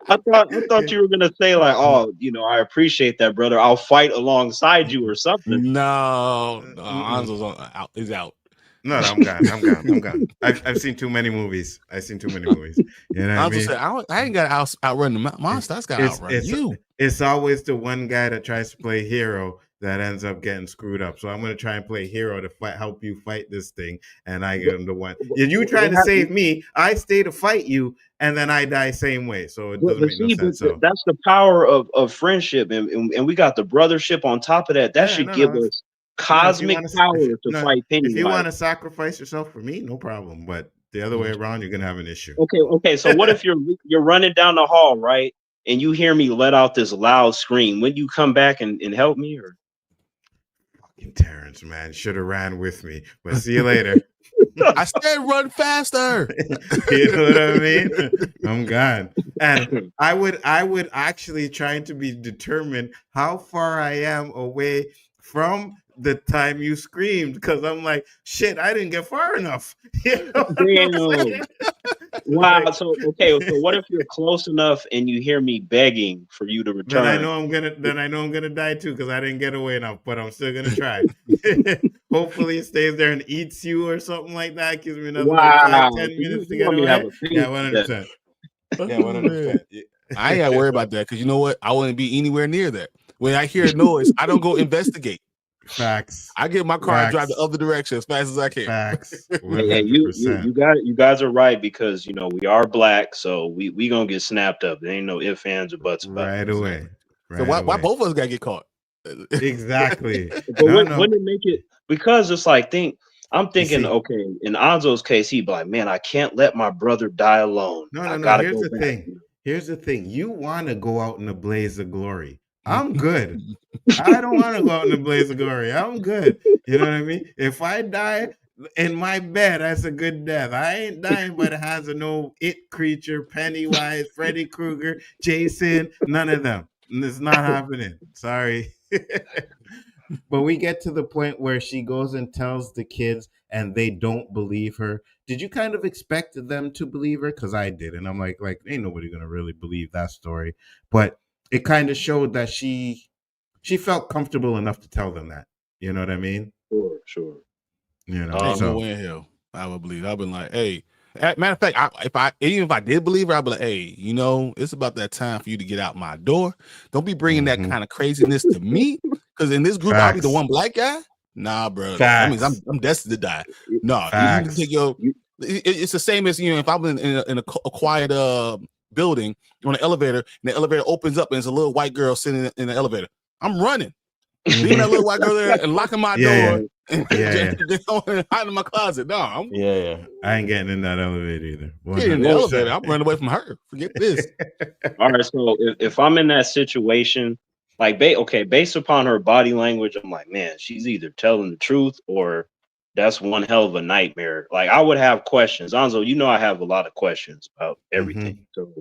I thought you were gonna say like, oh, you know, I appreciate that, brother. I'll fight alongside you or something. no, Mm-mm. Hanzo's out. He's out. No, I'm gone. I'm gone. I'm gone. I've seen too many movies. I've seen too many movies. You know what I Hanzo mean? said, I ain't got to outrun the It's monster. I just got to it's outrun it's you. it's always the one guy that tries to play hero that ends up getting screwed up. So I'm gonna try and play hero to help you fight this thing, and I am the one. You trying to save me? I stay to fight you, and then I die same way. So it doesn't But make no see, sense. So that's the power of friendship, and we got the brothership on top of that. That yeah, should no, give no. us No, if you cosmic want to, power to no, fight if you Pennywise. want to sacrifice yourself for me, no problem. But the other way around, you're gonna have an issue. Okay. So what if you're running down the hall, right, and you hear me let out this loud scream? Would you come back and help me, or? Fucking Terrence, man, should have ran with me. But see you later. I said run faster. You know what I mean? I'm gone. And I would actually trying to be determined how far I am away from the time you screamed because I'm like, shit, I didn't get far enough. You know what I'm saying? Damn. Wow. Like, So okay. So what if you're close enough and you hear me begging for you to then I return? know I'm gonna die too because I didn't get away enough, but I'm still gonna try. Hopefully it stays there and eats you or something like that. Gives me another like Wow. five, So 10 minutes to you get want me to have away. a Yeah, pity party? 100%. Yeah, Oh, man. 100%. I ain't got to worry about that because you know what? I wouldn't be anywhere near that. When I hear a noise, I don't go investigate. Facts. I get in my car and drive the other direction as fast as I can. Facts. Hey, 100%. you guys are right because you know we are black, so we gonna get snapped up. There ain't no ifs, ands, or buts about Right it. away. So Right why away. both of us got to get caught? Exactly. But No, wouldn't it make it because it's like I'm You thinking, see, okay, in Anzo's case, he'd be like, man, I can't let my brother die alone. no, I no, no. gotta Here's go the back. thing. Here's the thing. You want to go out in a blaze of glory. I'm good. I don't want to go out in a blaze of glory. I'm good. You know what I mean? If I die in my bed, that's a good death. I ain't dying by the hands of no it creature, Pennywise, Freddy Krueger, Jason, none of them. It's not happening. Sorry. But we get to the point where she goes and tells the kids and they don't believe her. Did you kind of expect them to believe her? Because I did. And I'm like, ain't nobody gonna really believe that story. But it kind of showed that she felt comfortable enough to tell them that. You know what I mean? Sure. You know, Ain't no so way in hell I would believe. I've been like, hey. Matter of fact, even if I did believe her, I'd be like, hey, you know, it's about that time for you to get out my door. Don't be bringing that kind of craziness to me, because in this group I'll be the facts. one black guy. Nah, bro, that means Facts. I'm destined to die. No, you can Facts. take your. It's the same as, you know, if I'm in a quiet building on an elevator and the elevator opens up and there's a little white girl sitting in the elevator, I'm running. leaving that little white girl there and locking my Yeah, door and yeah. hiding in my closet. No, I'm Yeah. I ain't getting in that elevator either. getting in the 100%. elevator. I'm running away from her. Forget this. All right, so if I'm in that situation, like, based upon her body language, I'm like, man, she's either telling the truth or that's one hell of a nightmare. Like, I would have questions. Anzo, you know, I have a lot of questions about everything. So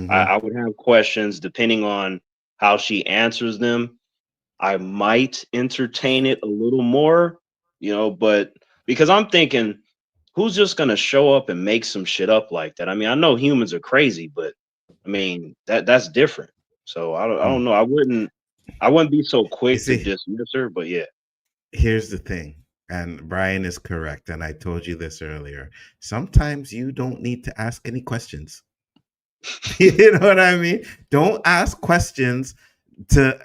I would have questions depending on how she answers them. I might entertain it a little more, but because I'm thinking, who's just gonna show up and make some shit up like that? I mean, I know humans are crazy, but I mean that's different. So I don't know. I wouldn't be so You quick to see, dismiss her, but yeah. here's the thing, and Brian is correct, and I told you this earlier. Sometimes you don't need to ask any questions. You know what I mean? Don't ask questions to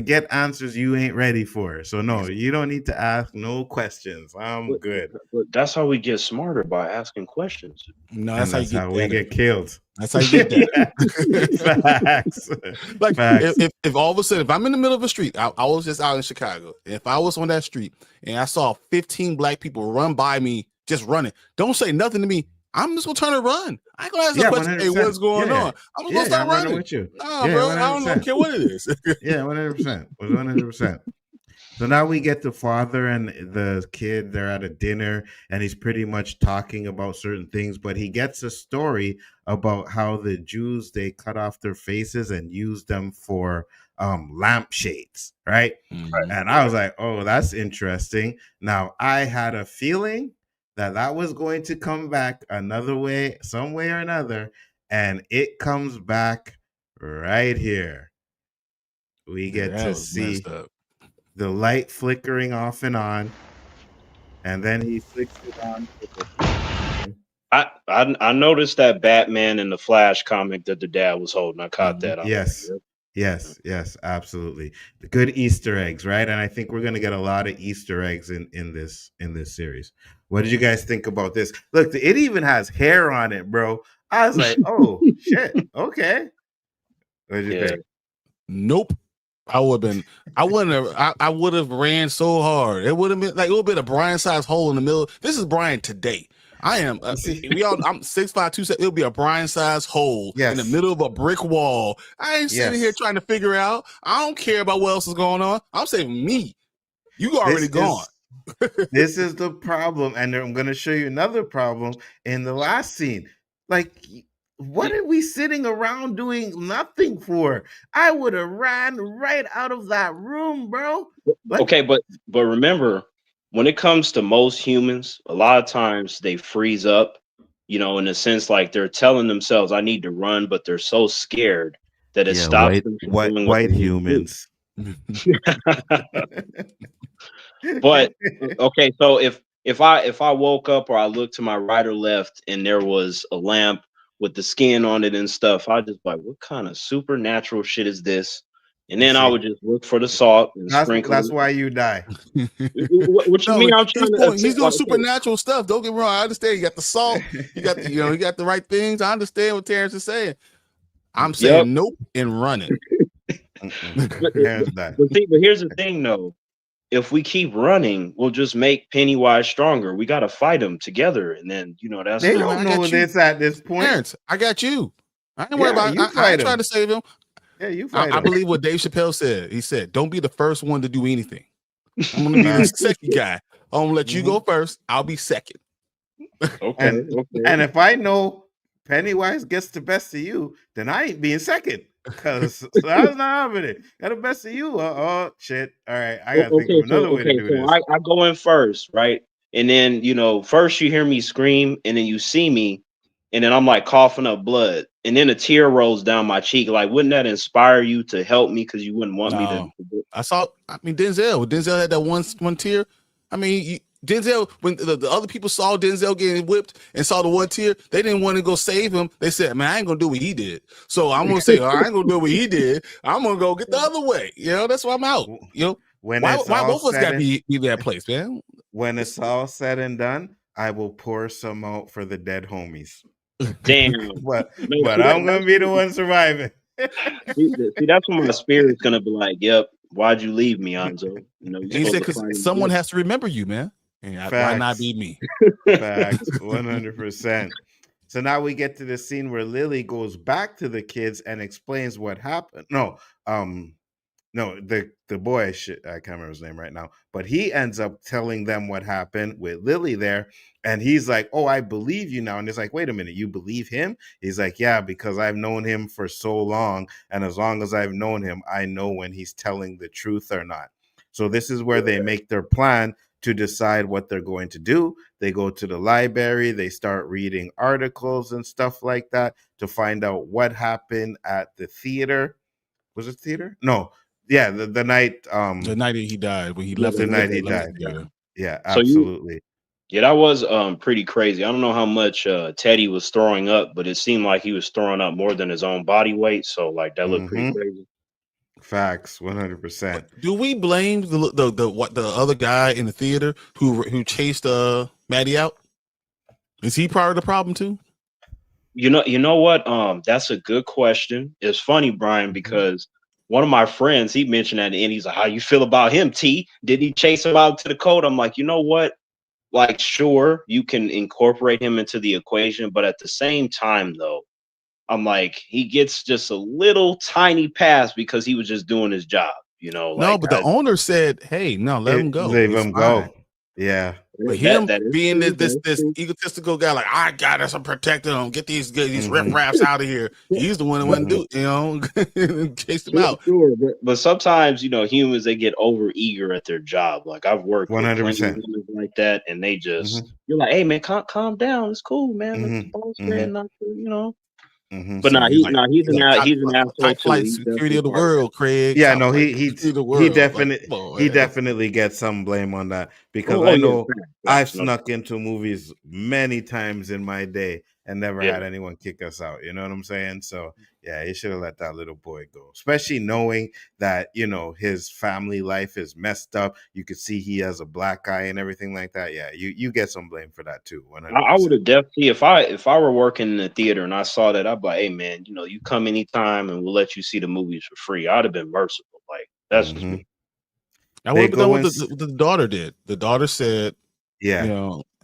get answers you ain't ready for. So no, you don't need to ask no questions. I'm But, good. but that's how we get smarter, by asking questions. No, And that's how you that's get how we better. get killed. That's how you get better. Facts. Like Facts. if all of a sudden, if I'm in the middle of a street, I was just out in Chicago. If I was on that street and I saw 15 black people run by me, just running, don't say nothing to me. I'm just gonna turn and run. I ain't gonna ask no question. Hey, 100%. what's going on? I'm just gonna start I'm running running. with you. Nah, Yeah, bro, I don't 100%. care what it is. Yeah, 100%. 100%. So now we get the father and the kid. They're at a dinner, and he's pretty much talking about certain things. But he gets a story about how the Jews, they cut off their faces and used them for lampshades, right? Right. And I was like, "Oh, that's interesting." Now I had a feeling that was going to come back another way, some way or another, and it comes back right here. We get That to was see messed up. the light flickering off and on, and then he flicks it on. I noticed that Batman in the Flash comic that the dad was holding. I caught that. I was like, Yes, absolutely. The good Easter eggs, right? And I think we're gonna get a lot of Easter eggs in this series. What did you guys think about this? Look, it even has hair on it, bro. I was like, oh shit, okay. What did you Yeah. think? Nope. I would have ran so hard. It would have been like it would have been a Brian size hole in the middle. This is Brian today. I am I'm 6'5", 270. It'll be a Brian size hole in the middle of a brick wall. I ain't sitting here trying to figure out. I don't care about what else is going on. I'm saving me. You already gone. This is the problem, and I'm going to show you another problem in the last scene. Like, what are we sitting around doing nothing for? I would have ran right out of that room, bro. Okay, but remember, when it comes to most humans, a lot of times they freeze up, in a sense like they're telling themselves, I need to run, but they're so scared that it stops them from doing what white they need to do. humans. But okay, so if I woke up or I looked to my right or left and there was a lamp with the skin on it and stuff, I'd just be like, what kind of supernatural shit is this? And then I would just look for the salt and sprinkle. That's why you die. What you mean? I'm trying to. He's doing supernatural stuff. Don't get me wrong. I understand. You got the salt. You got the, you got the right things. I understand what Terrence is saying. I'm saying nope and running. But here's the thing, though. If we keep running, we'll just make Pennywise stronger. We got to fight him together, and then that's. They don't know this at this point. Terrence, I got you. I ain't worried about. I ain't trying to save him. Yeah, you fight I believe what Dave Chappelle said. He said, "Don't be the first one to do anything. I'm gonna be the second guy. I'm gonna let you go first. I'll be second." Okay. And if I know Pennywise gets the best of you, then I ain't being second because that's not happening. Got the best of you. Oh shit! All right, I gotta think of another way to do this. I go in first, right? And then first you hear me scream, and then you see me, and then I'm like coughing up blood, and then a tear rolls down my cheek. Like, wouldn't that inspire you to help me? Because you wouldn't want me to. Denzel had that one tear. I mean, Denzel, when the other people saw Denzel getting whipped and saw the one tear, they didn't want to go save him. They said, man, I ain't gonna do what he did. So I'm gonna say, I ain't gonna do what he did. I'm gonna go get the other way. That's why I'm out. Why both of us gotta be that place, man? When it's all said and done, I will pour some out for the dead homies. Damn. but I'm gonna be the one surviving. See, that's when my spirit's gonna be like, yep, Why'd you leave me, Anzo? You know, you're And he supposed said, to because find someone has to remember you, man. And why not Facts. be me? Facts. 100%. So now we get to the scene where Lily goes back to the kids and explains what happened. No, the boy, shit, I can't remember his name right now, but he ends up telling them what happened with Lily there, and he's like, "Oh, I believe you now." And it's like, "Wait a minute, you believe him?" He's like, "Yeah, because I've known him for so long, and as long as I've known him, I know when he's telling the truth or not." So this is where they make their plan to decide what they're going to do. They go to the library, they start reading articles and stuff like that to find out what happened at the theater. Was it theater? No. Yeah, the night The night that he died, when he Yeah, left the the night night he that the died. theater. Yeah, So you, absolutely. yeah, that was pretty crazy. I don't know how much Teddy was throwing up, but it seemed like he was throwing up more than his own body weight. So like that looked pretty Mm-hmm. crazy. Facts, 100%. Do we blame the other guy in the theater who chased Matty out? Is he part of the problem too? You know what? That's a good question. It's funny, Brian, Mm-hmm. because one of my friends he mentioned at the end. He's like, "How you feel about him, T? Did he chase him out to the coat?" I'm like, you know what? Like, sure, you can incorporate him into the equation, but at the same time, though, I'm like, he gets just a little tiny pass because he was just doing his job. You know, No, like but the owner said, "Hey, no, let him go. Leave He's him fine." go. Yeah. But that him that is being true. this That's true. egotistical guy, like I got us, I'm protecting him. Get these Mm-hmm. riffraffs out of here. He's the one that went and Mm-hmm. do, and chased him Sure, out. sure, but sometimes humans they get over eager at their job. Like I've worked with plenty of 100%. humans like that, and they Mm-hmm. just you're like, hey man, calm down, it's cool, man. Let the boss Mm-hmm. said Mm-hmm. not to. Mm-hmm. But So nah, he's like he's an asshole top too. flight He's security definitely of the part of that. world, Craig. Yeah, Top no, flight he security of the he world. Like, definitely come on, he man. definitely gets some blame on that because Oh I yeah, know I've facts, no snuck doubt. into movies many times in my day and never Yeah. had anyone kick us out. You know what I'm saying? So yeah, he should have let that little boy go, especially knowing that his family life is messed up. You could see he has a black eye and everything like that. Yeah, you get some blame for that too. I would 100%. have definitely if I were working in the theater and I saw that, I'd be like, hey man, you come anytime and we'll let you see the movies for free. I'd have been merciful. Like that's just Hmm. me. I would They have done go what and the daughter did. The daughter said, yeah,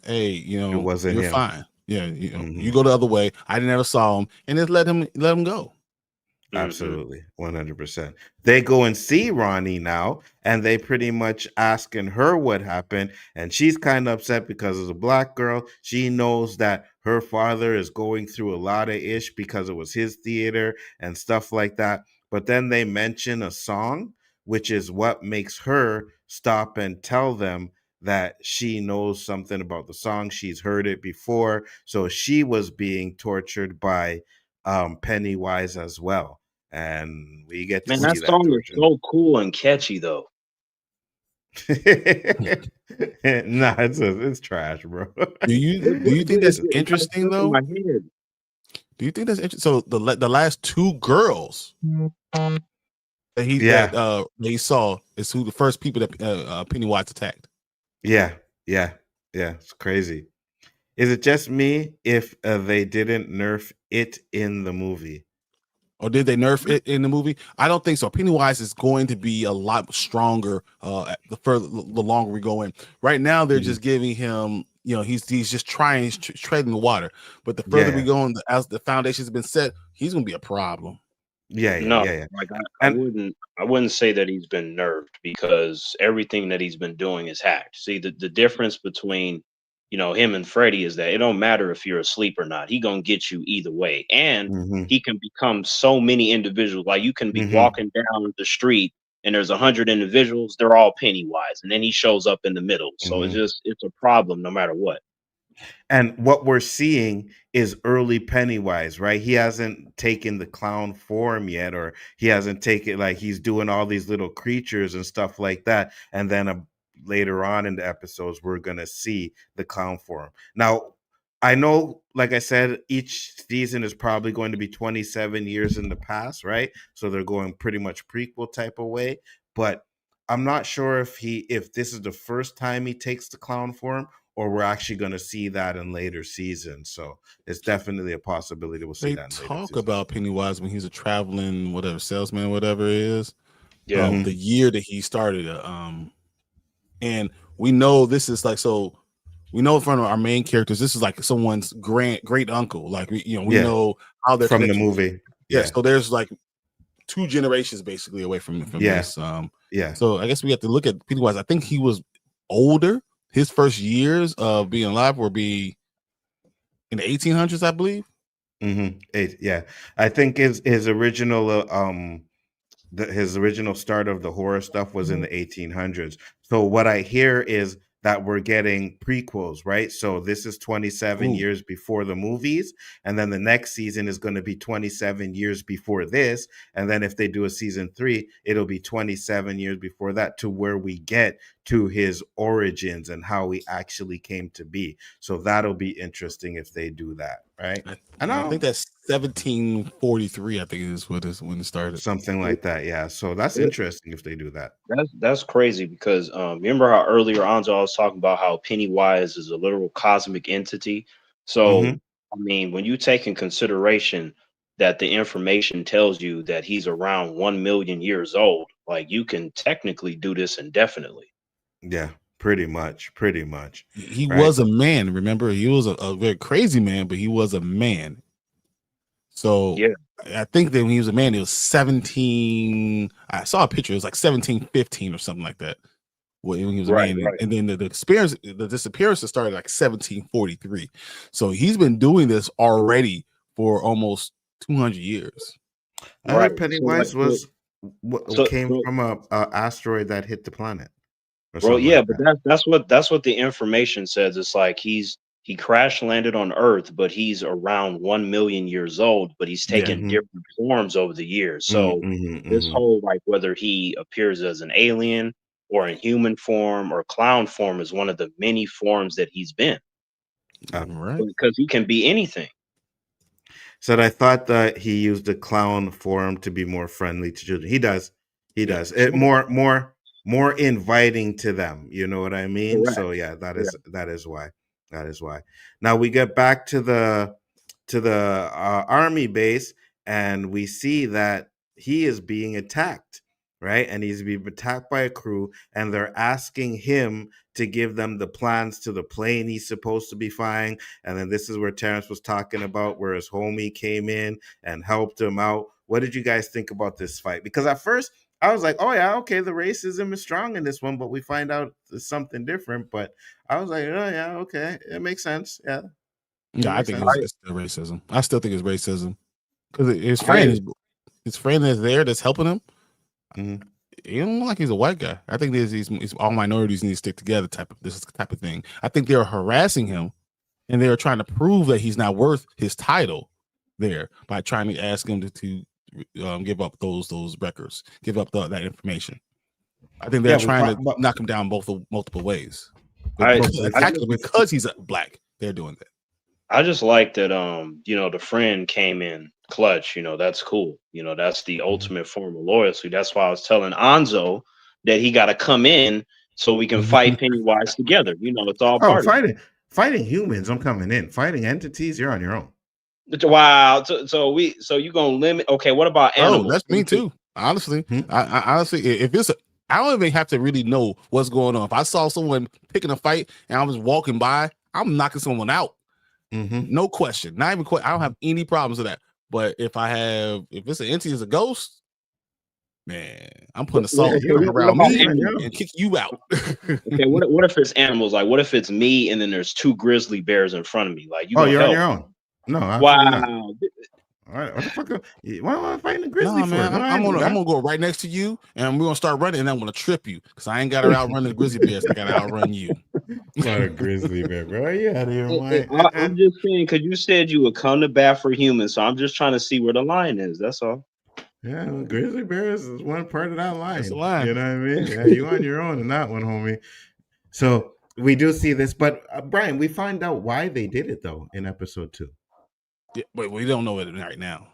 hey, it wasn't you're him. fine. Yeah, Hmm. you go the other way. I never saw him, and just let him go. Hmm. Absolutely, 100%. They go and see Ronnie now, and they pretty much asking her what happened, and she's kind of upset because as a black girl, she knows that her father is going through a lot of ish because it was his theater and stuff like that. But then they mention a song, which is what makes her stop and tell them that she knows something about the song. She's heard it before, so she was being tortured by Pennywise as well, and we get to Man, see that that song is torture. so cool and catchy though. Nah, it's trash, bro. Do you think that's It got interesting stuck in though? my head. Do you think that's interesting? So the last two girls Yeah, that he saw is who the first people that Pennywise attacked. yeah, yeah, yeah. It's crazy. Is it just me if they didn't nerf it in the movie? Or did they nerf it in the movie? I don't think so. Pennywise is going to be a lot stronger the longer we go in. Right now, they're Mhm. just giving him, he's just treading the water. But the Yeah, further we yeah, go on, as the foundation's been set, he's going to be a problem. yeah, yeah, No, yeah, yeah. like I And wouldn't say that he's been nerfed because everything that he's been doing is hacked. See, the difference between him and Freddy is that it don't matter if you're asleep or not. He gonna get you either way, and hmm he can become so many individuals. Like you can be hmm walking down the street and there's 100 individuals. They're all Pennywise, and then he shows up in the middle. So hmm it's a problem no matter what. And what we're seeing is early Pennywise, right? He hasn't taken the clown form yet, or he hasn't taken, like, he's doing all these little creatures and stuff like that. And then later on in the episodes, we're going to see the clown form. Now, I know, like I said, each season is probably going to be 27 years in the past, right? So they're going pretty much prequel type of way. But I'm not sure if this is the first time he takes the clown form or we're actually going to see that in later seasons. So it's definitely a possibility we'll see They that in later talk seasons. about Pennywise when he's a traveling whatever salesman, whatever it is. Yeah. Mhm. the year that he started. And we know this is like, so we know from our main characters, this is like someone's great uncle. Like we Yeah. know how they're From the connected. movie. Yeah. Yeah. So there's like 2 generations basically away from Yeah. this. Yeah. So I guess we have to look at Pennywise. I think he was older. His first years of being alive will be in the 1800s, I believe. Yeah. I think his original his original start of the horror stuff was in the 1800s. So what I hear is that we're getting prequels, right? So this is 27 Ooh. years before the movies, and then the next season is going to be 27 years before this, and then if they do a season 3, it'll be 27 years before that, to where we get to his origins and how he actually came to be. So that'll be interesting if they do that, right? I think that's 1743. I think is when it started. Something like that, yeah. So that's interesting if they do that. That's crazy because remember how earlier Anzo was talking about how Pennywise is a literal cosmic entity. So Mhm. I mean, when you take in consideration that the information tells you that he's around 1 million years old, like you can technically do this indefinitely. Yeah, pretty much, He right? was a man. Remember, he was a very crazy man, but he was a man. So Yeah. I think that when he was a man, he was 17. I saw a picture. It was like 1715 or something like that when he was a Right, man. right. And then the disappearance started like 1743. So he's been doing this already for almost 200 years. I heard Right. So like Pennywise was came so from a asteroid that hit the planet or Well, something yeah, like but that. that's what the information says. It's like he crash landed on Earth, but he's around 1 million years old, but he's Yeah. taken different forms over the years. Mm, So mhm, this mhm. whole like whether he appears as an alien or in human form or clown form is one of the many forms that he's been Right. because he can be anything. Said I thought that he used the clown form to be more friendly to children. He does. He Yeah, does. for It sure. more inviting to them. You know what I mean? Correct. So yeah, Correct. that is why. That is why. Now we get back to the army base, and we see that he is being attacked, right? And he's being attacked by a crew, and they're asking him to give them the plans to the plane he's supposed to be flying. And then this is where Terrence was talking about where his homie came in and helped him out. What did you guys think about this fight? Because at first I was like, oh yeah, okay, the racism is strong in this one, but we find out it's something different. But I was like, oh yeah, okay, it makes sense. Yeah, it Yeah, I makes think sense. it's still racism. I still think it's racism because I his friend that's there that's helping him. Mhm. He don't look like he's a white guy. I think he's all minorities need to stick together type of thing. I think they're harassing him and they're trying to prove that he's not worth his title there by trying to ask him to give up those records, give up that information. I think they're Yeah, we trying find, to but knock him down multiple ways. But I I exactly because he's black, they're doing that. I just like that the friend came in clutch, that's cool. That's the ultimate form of loyalty. That's why I was telling Anzo that he gotta come in so we can fight Pennywise together. It's all oh, part of it. fighting humans, I'm coming in. Fighting entities, you're on your own. Wow. So you gonna limit okay, what about Oh, animals? that's me too. Honestly, Hmm? I honestly, if it's, I don't even have to really know what's going on. If I saw someone picking a fight and I was walking by, I'm knocking someone out. Mm-hmm. No question. Not even question. I don't have any problems with that. But if it's an entity as a ghost, man, I'm putting a Well, salt okay, You earth what around about you're me on your animals? own. and kick you out. Okay, what if it's animals? Like what if it's me and then there's two grizzly bears in front of me? Like you Oh, gonna you're on help? your own. No, absolutely not. Wow. All right, what the fuck? What am I fighting a grizzly No, for? man, No, I I'm ain't do gonna that. go right next to you, and we're gonna start running, and I'm gonna trip you because I ain't got to outrun the grizzly bears. I got to outrun you. Not a grizzly bear, bro. Are you out of your mind? I'm just saying because you said you would come to bat for humans, so I'm just trying to see where the line is. That's all. Yeah, well, grizzly bears is one part of that That's the line. line. You know what I mean? Yeah, you on your own in that one, homie. So we do see this, but Brian, we find out why they did it though in episode 2. Yeah, but we don't know it right now.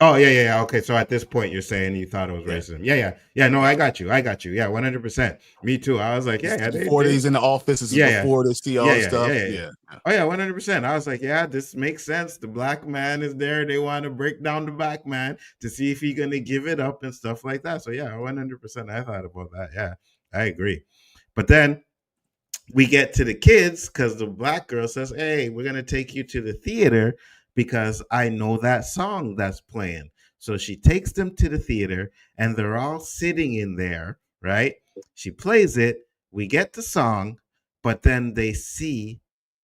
Oh yeah. Okay, so at this point, you're saying you thought it was Yeah. racism. Yeah. No, I got you. Yeah, 100%. Me too. I was like, This is yeah, before they he's in the office. This is yeah. before they see all the stuff. Yeah. Oh yeah, 100%. I was like, yeah, this makes sense. The black man is there. They want to break down the black man to see if he's gonna give it up and stuff like that. So yeah, 100%. I thought about that. Yeah, I agree. But then we get to the kids because the black girl says, "Hey, we're gonna take you to the theater because I know that song that's playing." So she takes them to the theater, and they're all sitting in there, right? She plays it. We get the song, but then they see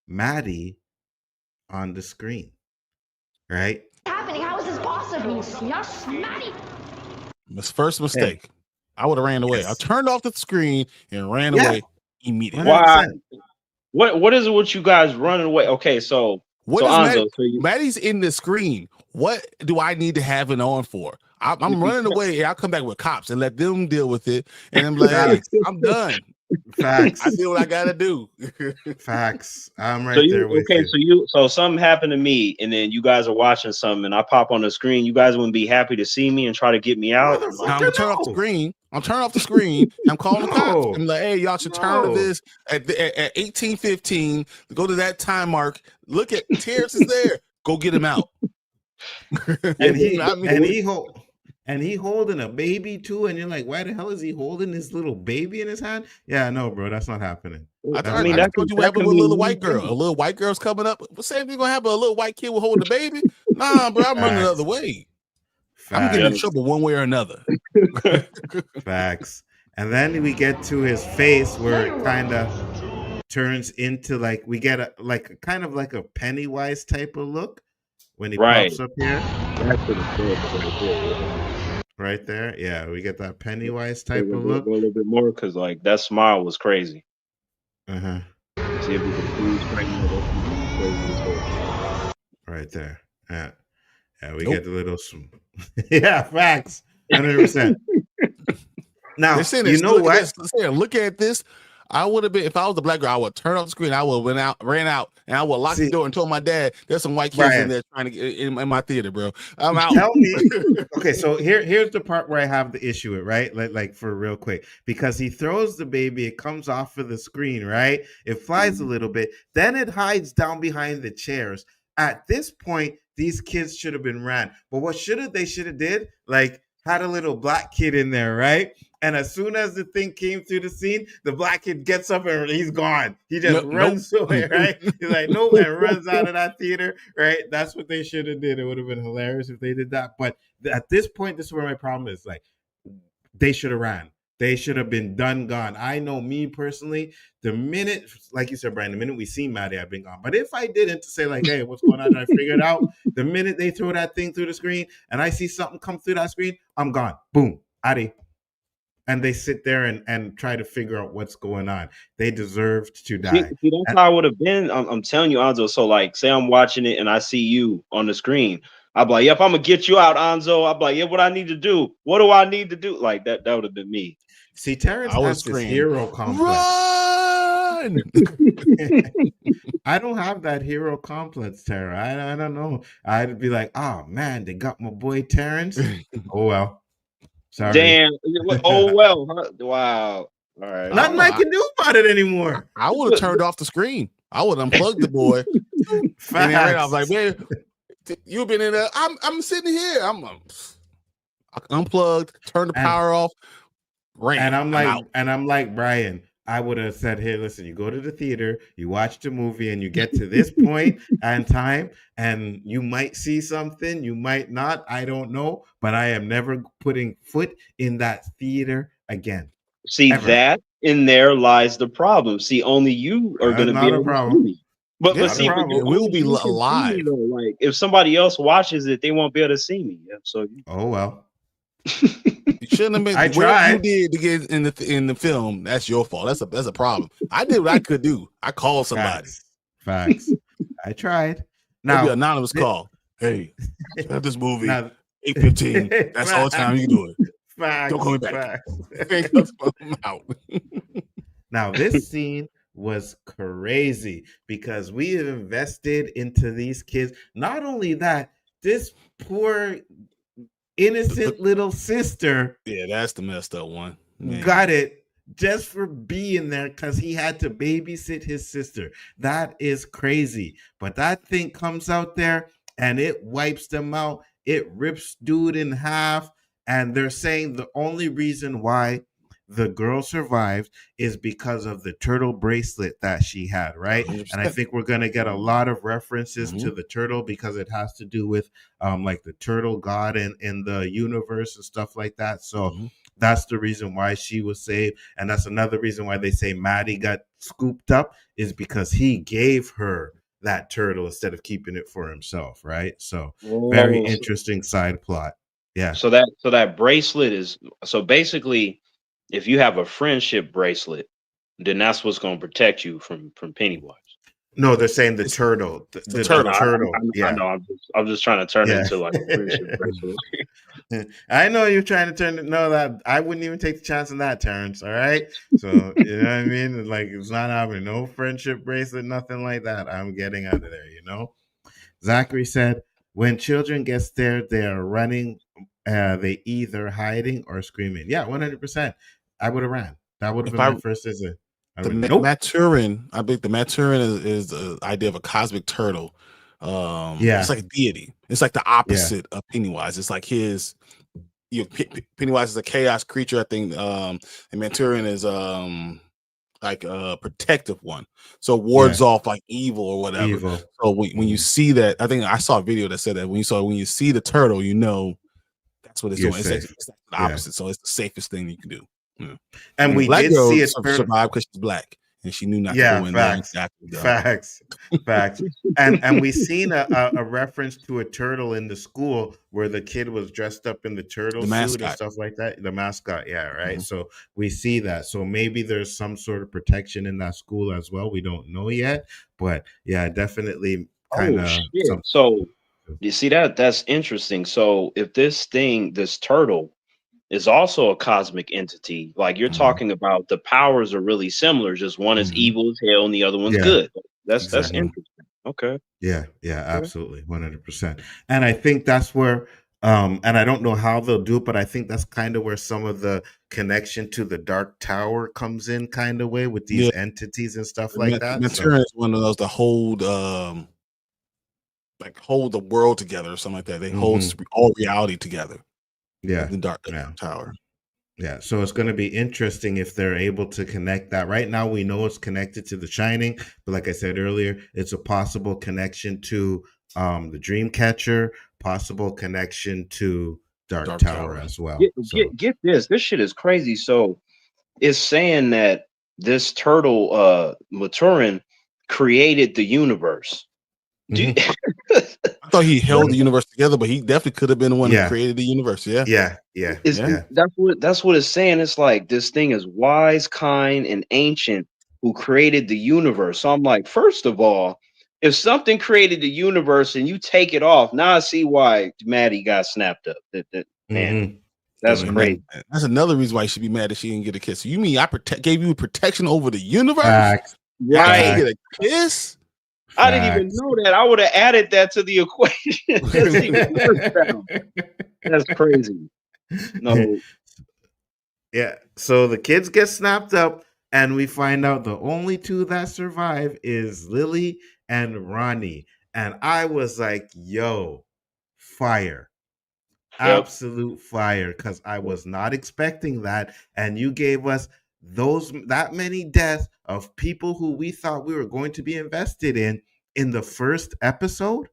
Maddie on the screen, right? Happening? How is this possible? Yes, Matty. His first mistake. I would have ran away. Yes. I turned off the screen and ran Yeah. away immediately. 100%. Why? What is it with you guys running away? Okay, so What so is Anzo, so you, Maddie's in the screen. What do I need to have it on for? I'm running away. I'll come back with cops and let them deal with it. And I'm like, hey, I'm done. Facts. I did what I gotta do. Facts. I'm right so you there with okay? you. So something happened to me, and then you guys are watching something, and I pop on the screen. You guys wouldn't be happy to see me and try to get me out. Now, I'm gonna turn off the screen. I'm turning off the screen. I'm calling the cops. I'm like, hey, y'all should turn to this at 18:15. Go to that time mark. Look at Terrence is there. Go get him out. and he holding a baby too, and you're like, why the hell is he holding this little baby in his hand? Yeah, no, bro, that's not happening. I told you what happened with a little white girl. A little white girl's coming up. What same thing gonna happen? A little white kid will hold the baby? Nah, bro, I'm running the other way. I'm getting in trouble one way or another. Facts. And then we get to his face where it kind of turns into like we get a like kind of like a Pennywise type of look when he pops up here. Right there, yeah, we get that Pennywise type of look. A little bit more because like that smile was crazy. Uh-huh. See if we can right there. Yeah, we get the little yeah, facts. 100%. Now you know what? Look at this. I would have been if I was a black girl. I would turn off the screen. I would have ran out, and I would lock the door and told my dad, "There's some white kids in there trying to get in my theater, bro. I'm out." Tell me. Okay, so here's the part where I have the issue with, right? Like for real quick, because he throws the baby, it comes off of the screen, right? It flies a little bit, then it hides down behind the chairs. At this point, these kids should have been ran, but what they should have did, like had a little black kid in there, right? And as soon as the thing came through the scene, the black kid gets up and he's gone. He just runs away, right? He's like, nope, and runs out of that theater, right? That's what they should have did. It would have been hilarious if they did that. But at this point, this is where my problem is. Like, they should have ran. They should have been done gone. I know me personally, the minute, like you said, Brian, the minute we see Maddie, I've been gone. But if I didn't to say like, hey, what's going on? I figured out the minute they throw that thing through the screen and I see something come through that screen, I'm gone. Boom. Addy. And they sit there and try to figure out what's going on. They deserved to die. See, that's how I would have been. I'm telling you, Anzo. So like, say I'm watching it and I see you on the screen. I'm like, yep, I'm gonna get you out, Anzo. I'm like, yeah, what I need to do? What do I need to do? Like that would have been me. See, Terrence has this hero complex. Run! I don't have that hero complex, Tara. I don't know. I'd be like, oh man, they got my boy Terrence. Oh well. Sorry. Damn. Oh well. Huh? Wow. All right. Nothing I can do about it anymore. I would have turned off the screen. I would unplug the boy. And I was like, man, you've been in there. I'm sitting here. I'm unplugged, turned the power off, ran. And I'm like, Brian, I would have said, hey, listen, you go to the theater, you watch the movie, and you get to this point and time, and you might see something, you might not, I don't know, but I am never putting foot in that theater again. See, ever. That in there lies the problem. See, only you are going to be a problem. But see, we'll be alive. Like if somebody else watches it, they won't be able to see me. Yeah, so oh well. You shouldn't have been. I tried. You did to get in the film. That's your fault. That's a problem. I did what I could do. I called somebody. Facts. I tried. Now maybe anonymous call. Hey, have this movie. 8:15. That's all the time you can do it. Facts. Don't call me back. I'm out. Now this scene was crazy because we have invested into these kids. Not only that, this poor innocent little sister Yeah, that's the messed up one. Man. got it just for being there because he had to babysit his sister. That is crazy. But that thing comes out there and it wipes them out. It rips dude in half. And they're saying the only reason why the girl survived is because of the turtle bracelet that she had, right? 100%. And I think we're going to get a lot of references to the turtle because it has to do with like the turtle god in the universe and stuff like that. So that's the reason why she was saved. And that's another reason why they say Matty got scooped up is because he gave her that turtle instead of keeping it for himself, right? So very interesting side plot. Yeah. So that bracelet is so basically, if you have a friendship bracelet, then that's what's going to protect you from Pennywise. No, they're saying the turtle. The turtle. turtle. I know. I'm just trying to turn it into like a friendship bracelet. I know you're trying to turn it. No, that I wouldn't even take the chance on that, Terrence. All right. So you know what I mean? Like it's not happening. No friendship bracelet, nothing like that. I'm getting out of there, you know? Zachary said, when children get scared, they are running. They either hiding or screaming. Yeah, 100%. I would have ran. That would have been my first visit. Maturin, I think the Maturin is the idea of a cosmic turtle. It's like a deity. It's like the opposite of Pennywise. It's like his. Pennywise is a chaos creature, I think. And Maturin is like a protective one, so wards off like evil or whatever. Evil. So when you see that, I think I saw a video that said that when you see the turtle, you know that's what it's doing. It's like the opposite. So it's the safest thing you can do. Yeah. And we did see it survive because she's black and she knew not to go in there. Facts. And we seen a reference to a turtle in the school where the kid was dressed up in the turtle suit and stuff like that. The mascot, right. So we see that. So maybe there's some sort of protection in that school as well. We don't know yet, but yeah, definitely kind of. So you see that's interesting. So if this turtle is also a cosmic entity, like you're talking about, the powers are really similar. Just one is evil as hell and the other one's good. That's interesting. Okay. Yeah, absolutely. 100%. And I think that's where and I don't know how they'll do it, but I think that's kind of where some of the connection to the Dark Tower comes in kind of way with these entities and stuff like that. Maturin is one of those to hold hold the world together or something like that. They hold all reality together. Yeah. The Dark Tower. Yeah. So it's going to be interesting if they're able to connect that. Right now, we know it's connected to The Shining, but like I said earlier, it's a possible connection to the Dreamcatcher, possible connection to Dark Tower as well. Get this. This shit is crazy. So it's saying that this turtle, Maturin, created the universe. I thought he held the universe together, but he definitely could have been the one who created the universe. That's what it's saying. It's like this thing is wise, kind, and ancient who created the universe. So I'm like, first of all, if something created the universe and you take it off, now I see why Matty got snapped up. Man, that's crazy. That's another reason why you should be mad that she didn't get a kiss. You mean I gave you protection over the universe? Right. Get a kiss? I didn't even know that. I would have added that to the equation. That's crazy. No. Yeah. So the kids get snapped up, and we find out the only two that survive is Lilly and Ronnie. And I was like, yo, fire. Absolute fire. Because I was not expecting that. And you gave us that many deaths of people who we thought we were going to be invested in the first episode.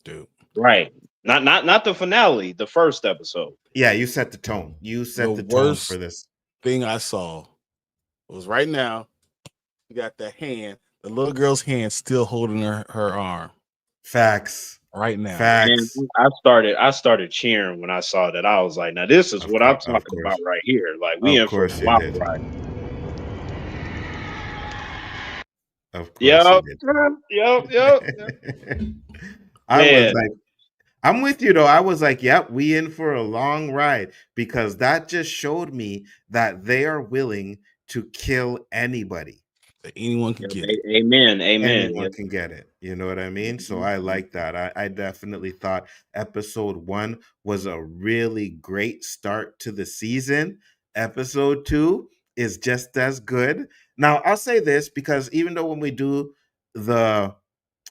Dude. Right. Not the finale, the first episode. Yeah, you set the tone. You set the tone for this. Thing I saw was right now, you got the little girl's hand still holding her arm. Facts. Right now. Facts. And I started cheering when I saw that. I was like, now this is what I'm talking about right here. Like we in for a wild ride. Of course. Yep. I was like, I'm with you though. I was like, yep, we in for a long ride, because that just showed me that they are willing to kill anybody. that anyone can Yep, get it. amen, amen. Anyone Yep. can get it. You know what I mean? So I Mhm. like that. I definitely thought episode 1 was a really great start to the season. Episode 2 is just as good. Now, I'll say this because even though when we do the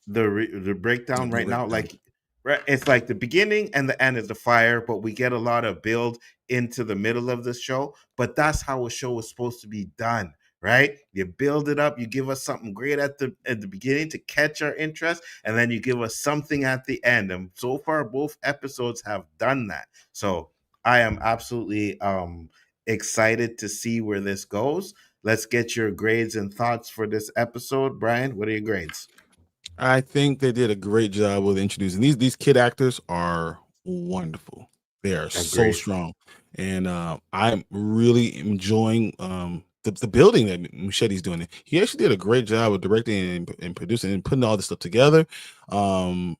the breakdown The right now, breakdown. like right, it's like the beginning and the end is the fire, but we get a lot of build into the middle of the show. But that's how a show is supposed to be done, right? You build it up, you give us something great at the beginning to catch our interest, and then you give us something at the end. And so far, both episodes have done that. So I am absolutely excited to see where this goes. Let's get your grades and thoughts for this episode. Brian, what are your grades? I think they did a great job with introducing these kid actors are wonderful. They are so Agreed. strong, and I'm really enjoying the building that Machete's doing. He actually did a great job of directing and producing and putting all this stuff together. Um,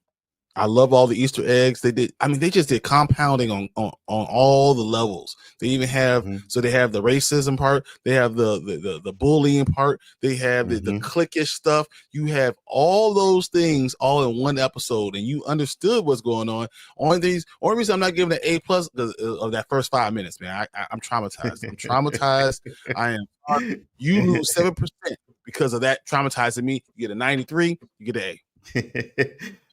I love all the Easter eggs they did. I mean, they just did compounding on all the levels. They even have Mhm. so they have the racism part, they have the bullying part, they have the Mhm. cliquish stuff. You have all those things all in one episode, and you understood what's going on. Only reason I'm not giving it an A+ because of that first 5 minutes, man. I'm traumatized. I'm traumatized. I am. You lose 7% because of that traumatizing me. You get a 93. You get an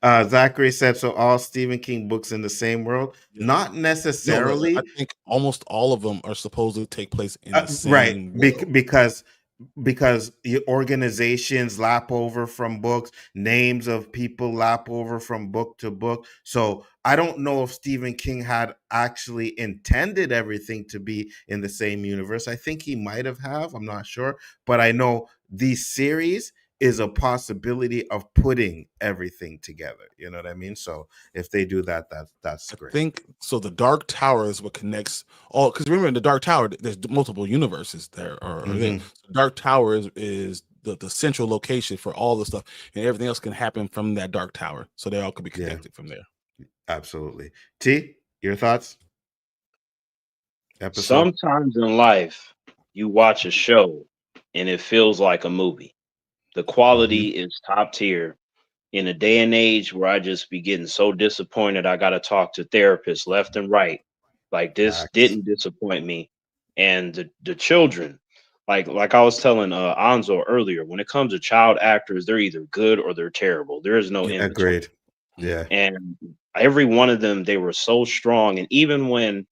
A. Zachary said so. All Stephen King books in the same world, Yeah. not No, I necessarily. think almost all of them are supposed to take place in the Right, same world. because your organizations lap over from books, names of people lap over from book to book. So I don't know if Stephen King had actually intended everything to be in the same universe. I think he might have. I'm not sure, but I know these series is a possibility of putting everything together. You know what I mean? So if they do that, that's I great. think so. The Dark Tower is what connects all. Because remember, in the Dark Tower, there's multiple universes there. Are there? Hmm. So Dark Tower is the central location for all the stuff, and everything else can happen from that Dark Tower. So they all could be Yeah, connected from there. absolutely. T, your thoughts? Episode. Sometimes in life, you watch a show and it feels like a movie. The quality Hmm. is top tier. In a day and age where I just be getting so disappointed, I got to talk to therapists left and right. Like this Facts. didn't disappoint me, and the children, like I was telling Anzo earlier, when it comes to child actors, they're either good or they're terrible. There is no Yeah. in between. Agreed. Yeah. And every one of them, they were so strong. And even when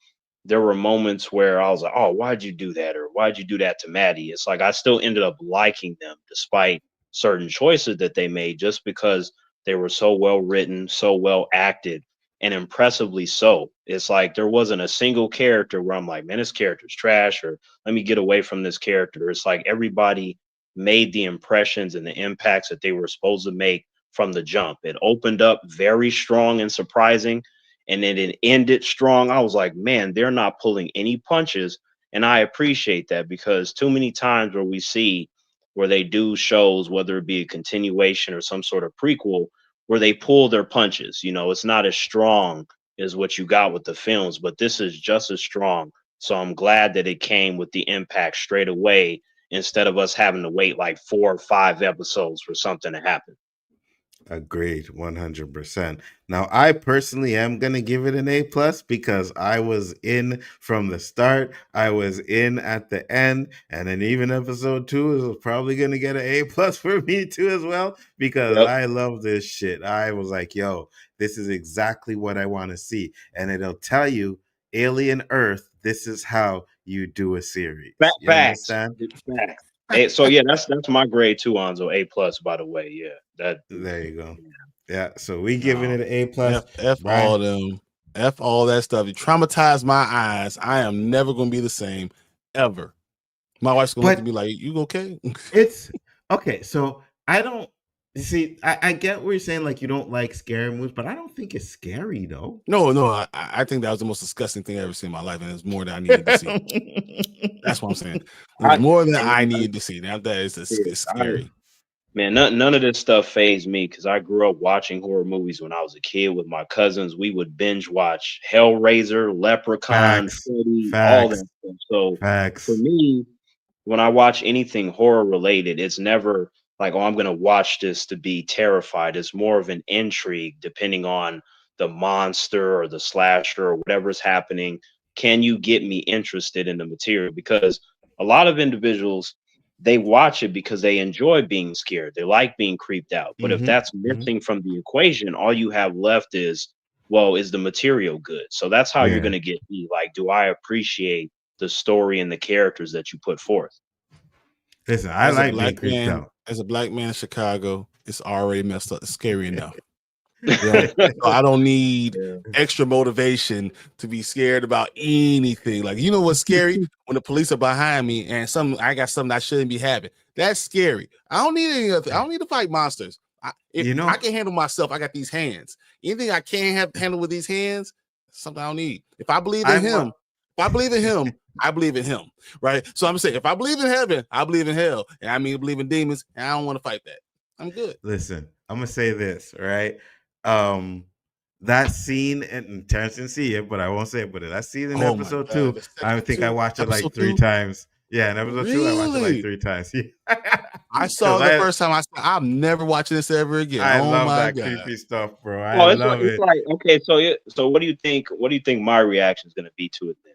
there were moments where I was like, "Oh, why'd you do that?" or "Why'd you do that to Maddie?" It's like I still ended up liking them despite certain choices that they made, just because they were so well written, so well acted, and impressively so. It's like there wasn't a single character where I'm like, "Man, this character's trash," or "Let me get away from this character." It's like everybody made the impressions and the impacts that they were supposed to make from the jump. It opened up very strong and surprising, and then it ended strong. I was like, man, they're not pulling any punches. And I appreciate that, because too many times where we see where they do shows, whether it be a continuation or some sort of prequel, where they pull their punches. It's not as strong as what you got with the films, but this is just as strong. So I'm glad that it came with the impact straight away, instead of us having to wait like 4 or 5 episodes for something to happen. Agreed. 100%. Now, I personally am going to give it an A+ because I was in from the start. I was in at the end. And then even episode 2 is probably going to get an A+ for me too as well because Yep. I love this shit. I was like, yo, this is exactly what I want to see. And it'll tell you, Alien Earth, this is how you do a series. You Facts. understand? Facts. So yeah, that's my grade too, Onzo. A+, by the way. Yeah. That There you go. Yeah, so we giving No, it an A+. F Brian. all them, F all that stuff. You traumatized my eyes. I am never gonna be the same ever. My wife's gonna look at But me like, "You okay?" it's okay. So I don't you see. I get what you're saying. Like you don't like scary movies, but I don't think it's scary though. No. I think that was the most disgusting thing I ever seen in my life, and it's more than I needed to see. That's what I'm saying. It was I more than and I needed to see. Now that is yeah, it's scary. man, none of this stuff phased me, because I grew up watching horror movies when I was a kid with my cousins. We would binge watch Hellraiser, Leprechaun, Facts, Freddy, all facts, that stuff. So for facts. me, when I watch anything horror related, it's never like, oh, I'm gonna watch this to be terrified. It's more of an intrigue depending on the monster or the slasher or whatever's happening. Can you get me interested in the material? Because a lot of individuals, they watch it because they enjoy being scared. They like being creeped out. But if that's missing from the equation, all you have left is, well, is the material good? So that's how you're Yeah. gonna get me. Like, do I appreciate the story and the characters that you put forth? Listen, I As a like being black creeped man, out. as a black man in Chicago, it's already messed up. It's scary enough. You know, so I don't need extra motivation to be scared about anything. Like, you know what's scary? When the police are behind me and I got something I shouldn't be having. That's scary. I don't need any of it. I don't need to fight monsters. If You know- I can handle myself, I got these hands. Anything I can't handle with these hands, something I don't need. If I believe in him, I believe in him. Right. So I'm saying, if I believe in heaven, I believe in hell. And I mean, believe in demons, and I don't want to fight that. I'm good. Listen, I'm gonna say this, right? That scene, and Terrence didn't see it, but I won't say it. But that scene in Oh my episode God, 2, the I second think I two- watched it like episode 3 two? times. Yeah, in episode 2, I watched it like Really? 3 times. I saw it the I- first time. I said, I'm never watching this ever again. I oh love my that God. creepy stuff, bro. Oh, I it's love like, it. okay, so what do you think? What do you think my reaction is going to be to it then?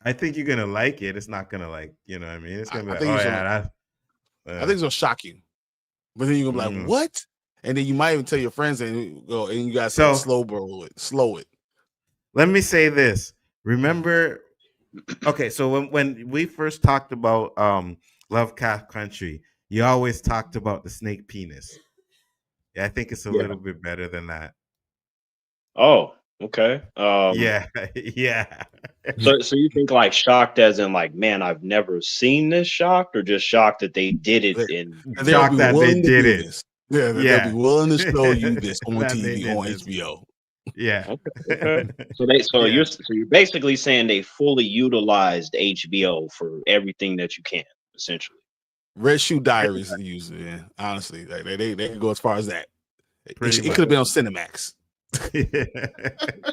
I think you're gonna like it. It's not gonna like, you know what I mean? It's gonna be I like, think oh it's yeah, I think it's gonna shock you, but then you're gonna be like, "What?" And then you might even tell your friends, and go, and you guys So- slow it. Let me say this. Remember, okay, so when we first talked about Lovecraft Country, you always talked about the snake penis. Yeah, I think it's a little bit better than that. Oh, okay. Yeah, yeah. So you think like shocked as in like, man, I've never seen this, shocked, or just shocked that they did it in? And they'll Shocked be that they willing to did do it. this. Yeah, Yeah. they'll be willing to show you this on That they TV did on this. HBO. Yeah. Okay. So Yeah. you're basically saying they fully utilized HBO for everything that you can, essentially. Red Shoe Diaries is used, yeah. Honestly, they can go as far as that. Pretty It could have been on Cinemax. That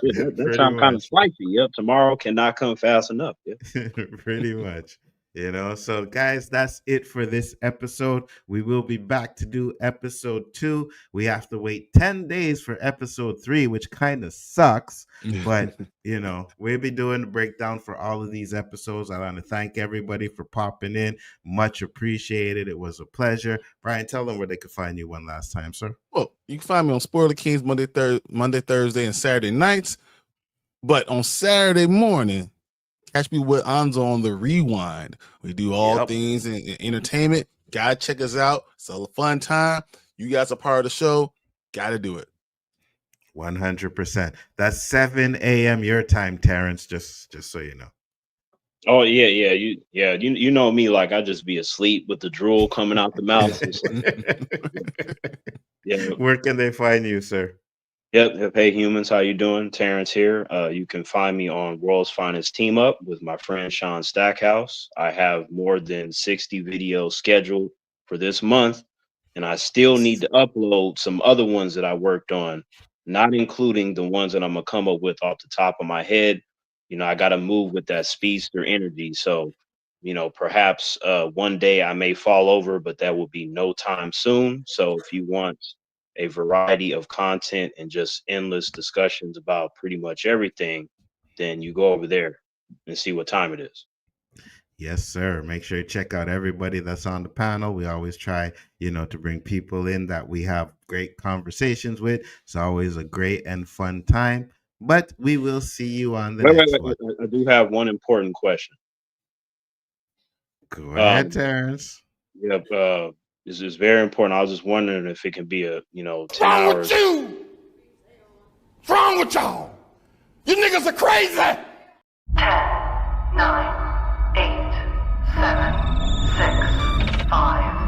Pretty sounds kind of much. spicy. Yep. Tomorrow cannot come fast enough. Yeah. Pretty much. You know, so guys, that's it for this episode. We will be back to do episode 2. We have to wait 10 days for episode 3, which kind of sucks. But, you know, we'll be doing the breakdown for all of these episodes. I want to thank everybody for popping in. Much appreciated. It was a pleasure. Brian, tell them where they could find you one last time, sir. Well, you can find me on Spoiler Kings Monday, Thursday, and Saturday nights. But on Saturday morning, catch me with Anzo on the Rewind. We do all things in entertainment. Gotta check us out. It's a fun time. You guys are part of the show. Gotta do it. 100%. That's 7 a.m. your time, Terrence, just so you know. Oh yeah. You know me, like I just be asleep with the drool coming out the mouth. It's like, yeah. Where can they find you, sir? Yep. Hey humans, how you doing? Terrence here. You can find me on World's Finest Team Up with my friend Sean Stackhouse. I have more than 60 videos scheduled for this month, and I still need to upload some other ones that I worked on, not including the ones that I'm gonna come up with off the top of my head. You know, I got to move with that speedster energy. So, you know, perhaps one day I may fall over, but that will be no time soon. So if you want a variety of content and just endless discussions about pretty much everything, then you go over there and see what time it is. Yes, sir. Make sure you check out everybody that's on the panel. We always try, you know, to bring people in that we have great conversations with. It's always a great and fun time. But we will see you on the next one. I do have one important question. Go ahead, Terrence. Yep. This is very important. I was just wondering if it can be a, 10 What's hours. What's wrong with y'all? You niggas are crazy! 10, 9, 8, 7, 6, 5,